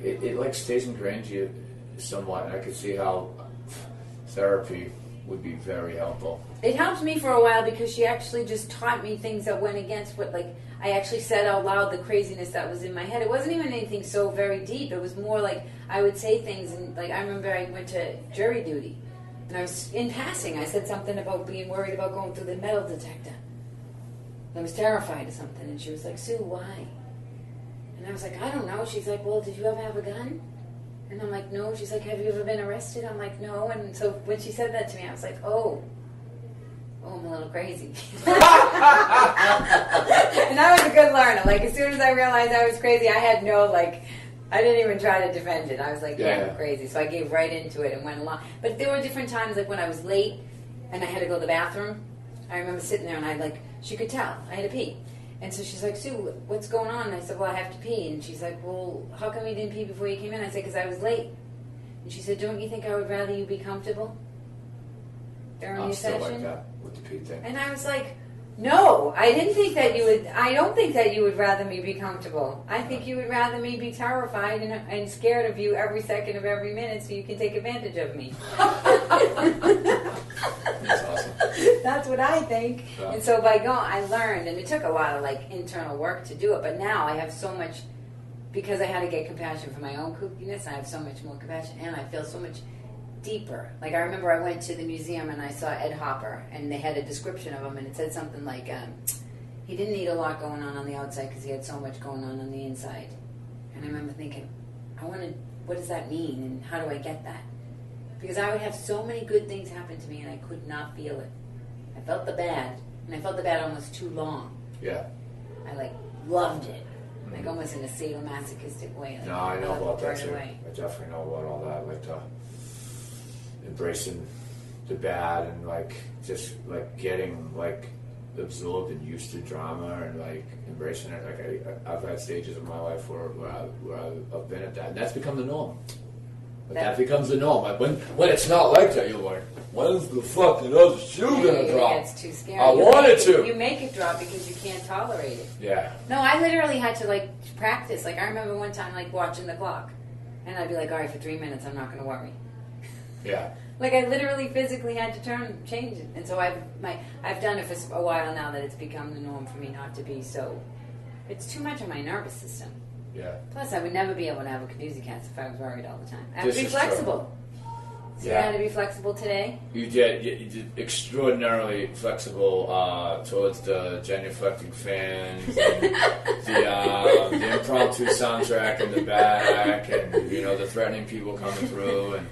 it like stays ingrained in you somewhat, and I could see how therapy would be very helpful. It helped me for a while because she actually just taught me things that went against what, like, I actually said out loud the craziness that was in my head. It wasn't even anything so very deep. It was more like I would say things, and like I remember I went to jury duty, and I was in passing. I said something about being worried about going through the metal detector. I was terrified of something, and she was like, "Sue, why?" And I was like, "I don't know." She's like, "Well, did you ever have a gun?" And I'm like, "No." She's like, "Have you ever been arrested?" I'm like, "No." And so when she said that to me, I was like, oh, I'm a little crazy. And I was a good learner. Like, as soon as I realized I was crazy, I had I didn't even try to defend it. I was like, yeah, I'm crazy. So I gave right into it and went along. But there were different times, like when I was late and I had to go to the bathroom. I remember sitting there and she could tell I had to pee. And so she's like, "Sue, what's going on?" And I said, "Well, I have to pee." And she's like, "Well, how come you didn't pee before you came in?" I said, "Because I was late." And she said, "Don't you think I would rather you be comfortable during I'm your still session?" like that with the pee thing. And I was like, "No, I didn't think that you would. I don't think that you would rather me be comfortable. I think you would rather me be terrified and scared of you every second of every minute, so you can take advantage of me." That's awesome. That's what I think. Yeah. And so by going, I learned, and it took a lot of internal work to do it. But now I have so much, because I had to get compassion for my own kookiness. I have so much more compassion, and I feel so much deeper. Like, I remember I went to the museum and I saw Ed Hopper, and they had a description of him, and it said something like, he didn't need a lot going on the outside because he had so much going on the inside. And I remember thinking, what does that mean, and how do I get that? Because I would have so many good things happen to me, and I could not feel it. I felt the bad, and I felt the bad almost too long. Yeah. I loved it, like almost in a sadomasochistic way. No, I know about that right too. away. I definitely know about all that. Embracing the bad and just getting absorbed and used to drama and embracing it. I've had stages of my life where I've been at that, and that's become the norm. But that becomes the norm. When it's not like that, you're like, when's the fucking other shoe gonna drop? It's too scary. I wanted to. You make it drop because you can't tolerate it. Yeah. No, I literally had to practice. I remember one time watching the clock, and I'd be like, all right, for 3 minutes, I'm not going to worry. Yeah. I literally physically had to change it, and so I've done it for a while now that it's become the norm for me not to be so. It's too much on my nervous system. Yeah. Plus, I would never be able to have a Kadoozie Kast if I was worried all the time. I have This to be is flexible. So Yeah. I had to be flexible today. You did extraordinarily flexible towards the genuflecting fans, and the impromptu soundtrack in the back, and the threatening people coming through, and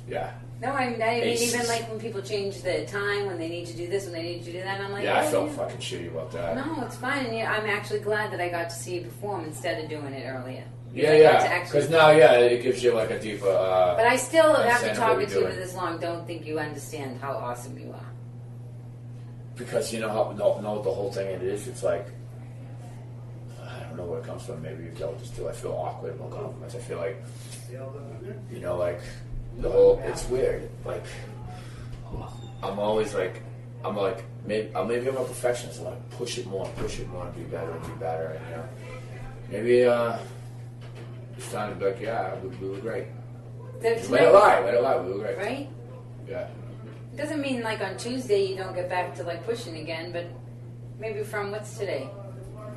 yeah. No, I mean even Aces. when people change the time, when they need to do this, when they need to do that, I'm like, Yeah, I oh, felt fucking shitty about that. No, it's fine. And I'm actually glad that I got to see you perform instead of doing it earlier. Because Yeah, I got to yeah. actually- Because now, it gives you a deeper. But I still, after understand what talking you're to you doing. for this long, don't think you understand how awesome you are. Because you know how the whole thing it is. It's I don't know where it comes from. Maybe you've dealt with this too. I feel awkward about compliments. I feel the whole. It's weird. I'm always maybe I'm a perfectionist. I push it more, and be better, and maybe it's time to be like, yeah, we were great. That's Let it lie, we were great. Right? Yeah. It doesn't mean on Tuesday you don't get back to pushing again, but maybe from what's today?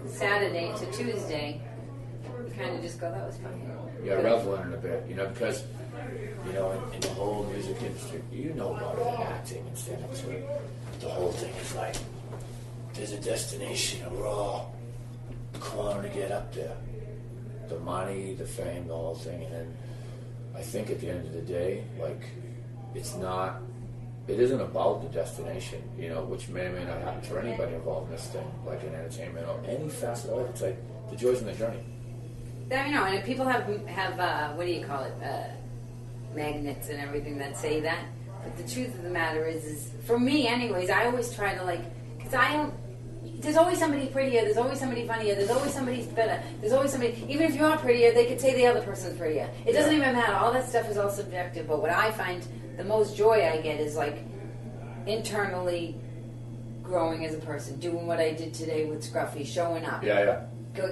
Saturday to Tuesday, you kind of just go, that was funny. Yeah, revel in it a bit, because, in the whole music industry, you know about it in acting and stand-up too. The whole thing is like, there's a destination and we're all clawing to get up there. The money, the fame, the whole thing. And then I think at the end of the day, like, it isn't about the destination, which may or may not happen for anybody involved in this thing, like in entertainment or any facet of life. It's like the joys in the journey. And people have what do you call it, magnets and everything that say that. But the truth of the matter is for me anyways, I always try to because I don't, there's always somebody prettier, there's always somebody funnier, there's always somebody better, there's always somebody, even if you're prettier, they could say the other person's prettier. It doesn't even matter, all that stuff is all subjective, but what I find the most joy I get is internally growing as a person, doing what I did today with Scruffy, showing up.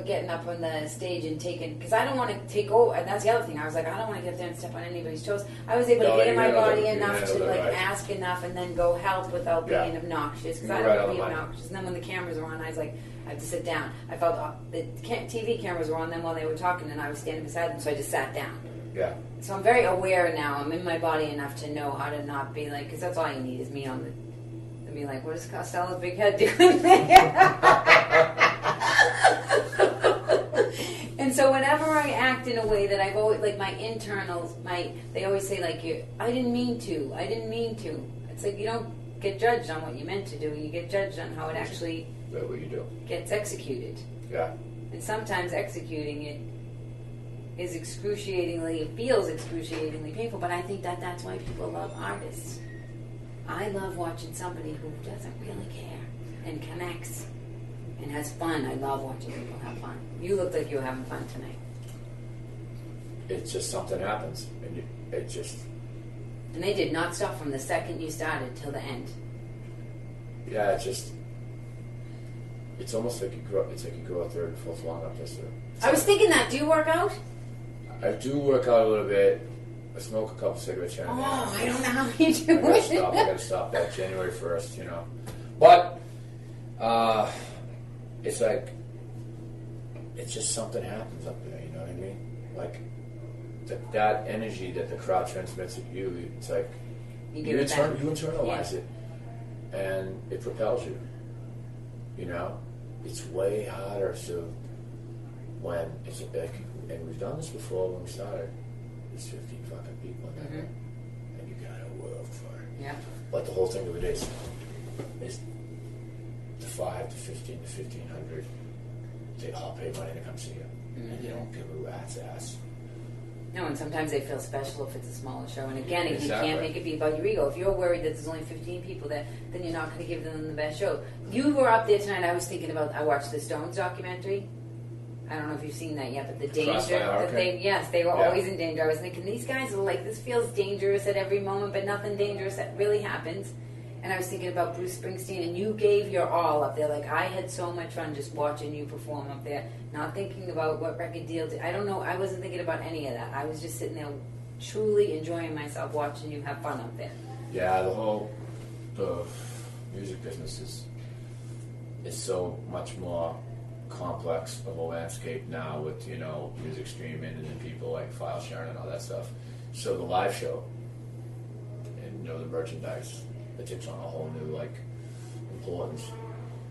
Getting up on the stage and because I don't want to take over, and that's the other thing. I was like, I don't want to get there and step on anybody's toes. I was able to get in my body enough to ask enough and then go help without being obnoxious, because I don't want to be obnoxious. And then when the cameras were on, I was like, I have to sit down. I felt the TV cameras were on them while they were talking, and I was standing beside them, so I just sat down. Yeah. So I'm very aware now. I'm in my body enough to know how to not be because that's all you need is me on the. To be like, what is Costello's big head doing there? And so whenever I act in a way that I've always, my internals, they always say I didn't mean to. It's like you don't get judged on what you meant to do. You get judged on how it actually what you do gets executed. Yeah. And sometimes executing it is it feels excruciatingly painful, but I think that's why people love artists. I love watching somebody who doesn't really care and connects and has fun. I love watching people have fun. You look like you were having fun tonight. It's just something happens, and And they did not stop from the second you started till the end. Yeah, it's almost like you go out there and full flung up this. I was thinking that. Do you work out? I do work out a little bit. I smoke a couple cigarettes here and there. I don't know how you do I it. gotta stop that January 1st, But it's it's just something happens up there, you know what I mean? That energy that the crowd transmits at you, it's like you internalize it, and it propels you. It's way harder. So when it's and we've done this before when we started. There's 15 fucking people in there, and you got a world for it. Yeah. But the whole thing of it is the 5 to 15 to 1,500. They all pay money to come see you, and they don't give a rat's ass. No, and sometimes they feel special if it's a smaller show. And again, you can't make it be about your ego. If you're worried that there's only 15 people there, then you're not going to give them the best show. You were up there tonight. I watched the Stones documentary. I don't know if you've seen that yet, but the danger that they were always in danger. I was thinking, these guys are this feels dangerous at every moment, but nothing dangerous that really happens. And I was thinking about Bruce Springsteen, and you gave your all up there. I had so much fun just watching you perform up there, not thinking about what record deal. I don't know. I wasn't thinking about any of that. I was just sitting there, truly enjoying myself, watching you have fun up there. Yeah, the music business is so much more complex of a landscape now with music streaming and then people file sharing and all that stuff. So the live show and the merchandise, it takes on a whole new importance.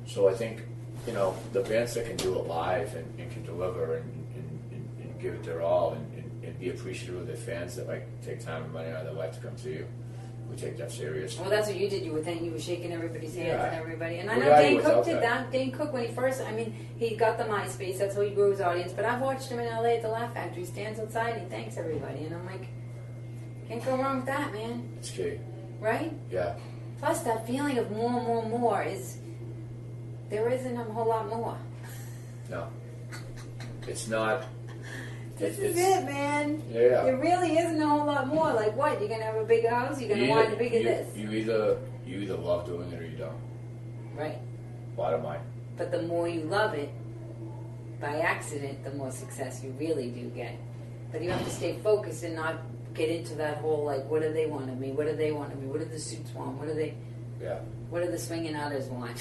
So I think the bands that can do it live and can deliver and give it their all and be appreciative of their fans that take time and money out of their life to come see you. We take that serious. Well, that's what you did. You were shaking everybody's hands and everybody. And I know Yeah, Dane Cook did that. Dane Cook, when he got the MySpace, that's how he grew his audience. But I've watched him in LA at the Laugh Factory. He stands outside and he thanks everybody. And I'm like, can't go wrong with that, man. It's key. Right? Yeah. Plus, that feeling of more is, there isn't a whole lot more. No. It's not. This is it, man. Yeah. There really isn't a whole lot more. What? You're going to have a bigger house? You're going to want a bigger this? You either love doing it or you don't. Right. Bottom line. But the more you love it, by accident, the more success you really do get. But you have to stay focused and not get into that whole, what do they want of me? What do they want of me? What do the suits want? What do the swinging others want?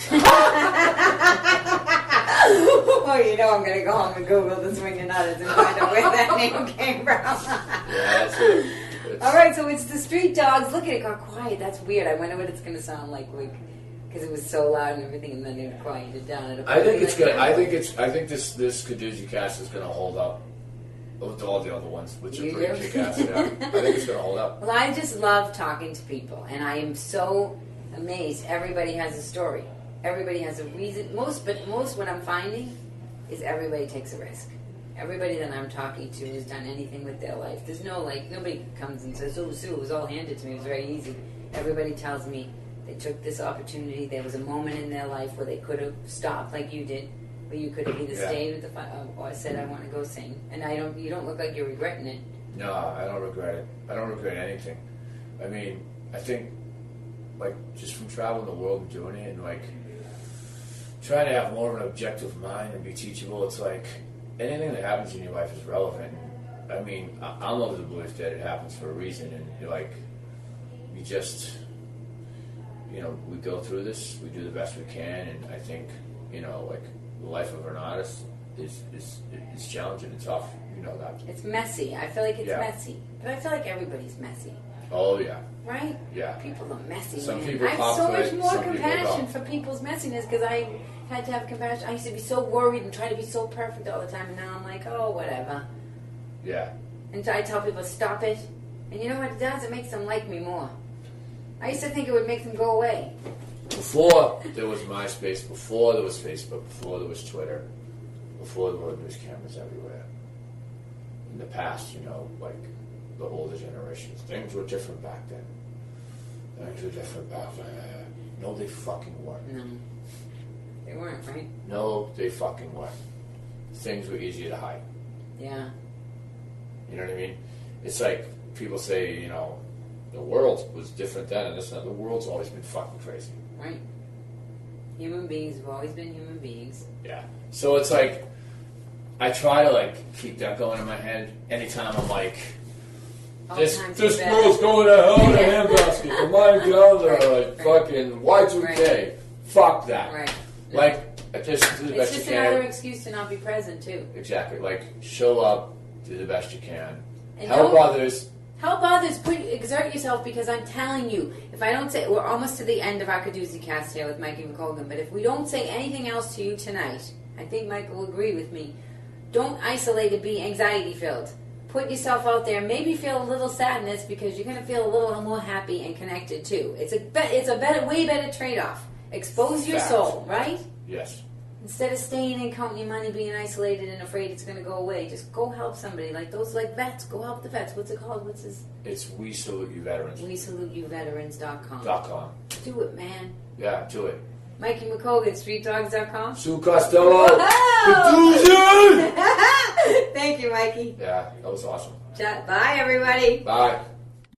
Oh, you know I'm going to go home and Google the Swinging Utters and find out where that name came from. Yeah, that's it. All right, so it's the street dogs. Look at it, got quiet. That's weird. I wonder what it's going to sound like, because it was so loud and everything, and then it quieted down. I think it's good. I think this Kadoozie Kast is going to hold up with all the other ones, which are pretty kick-ass. Yeah, I think it's going to hold up. Well, I just love talking to people, and I am so amazed. Everybody has a story. Everybody has a reason. Most what I'm finding is everybody takes a risk. Everybody that I'm talking to has done anything with their life. There's no, nobody comes and says, oh, Sue, it was all handed to me. It was very easy. Everybody tells me they took this opportunity. There was a moment in their life where they could have stopped like you did, where you could have either stayed with the or said, I want to go sing. And you don't look like you're regretting it. No, I don't regret it. I don't regret anything. I mean, I think, just from traveling the world and doing it and, trying to have more of an objective mind and be teachable, it's anything that happens in your life is relevant. I mean, I'm of the belief that it happens for a reason, and we just, we go through this, we do the best we can, and I think, the life of an artist is challenging and tough. You know that. It's messy. I feel like it's messy, but I feel like everybody's messy. Oh yeah. Right? Yeah. People are messy. Some man. people I have so much more some compassion for people's messiness because I had to have compassion. I used to be so worried and try to be so perfect all the time, and now I'm like, oh, whatever. Yeah. And I tell people, stop it. And you know what it does? It makes them like me more. I used to think it would make them go away. Before there was MySpace, before there was Facebook, before there was Twitter, before there were news cameras everywhere. In the past, the older generations, things were different back then. Things were different back then. No, they fucking weren't. No. They weren't, right? No, they fucking weren't. Things were easier to hide. Yeah. You know what I mean? It's like people say, the world was different then and this and that. The world's always been fucking crazy. Right. Human beings have always been human beings. Yeah. So it's I try to keep that going in my head anytime I'm this world's going to hell in a handbasket. Oh my God, fucking Y2K. Right. Fuck that. Right. Just do the best you can. It's just another excuse to not be present too. Exactly. Show up, do the best you can, and help others. Help others. Exert yourself, because I'm telling you, if I don't say, we're almost to the end of our Kadoozie Kast here with Mike McColgan, but if we don't say anything else to you tonight, I think Mike will agree with me. Don't isolate and be anxiety filled. Put yourself out there. Maybe feel a little sadness because you're going to feel a little more happy and connected too. It's a way better trade-off. Expose your soul, right? Yes. Instead of staying and counting your money, being isolated and afraid it's going to go away, just go help somebody. Those vets. Go help the vets. What's it called? It's We Salute You Veterans. WeSaluteYouVeterans.com. Do it, man. Yeah, do it. Mike McColgan, StreetDogs.com. Sue Costello. Kadoozie! Thank you, Mikey. Yeah, that was awesome. Bye, everybody. Bye.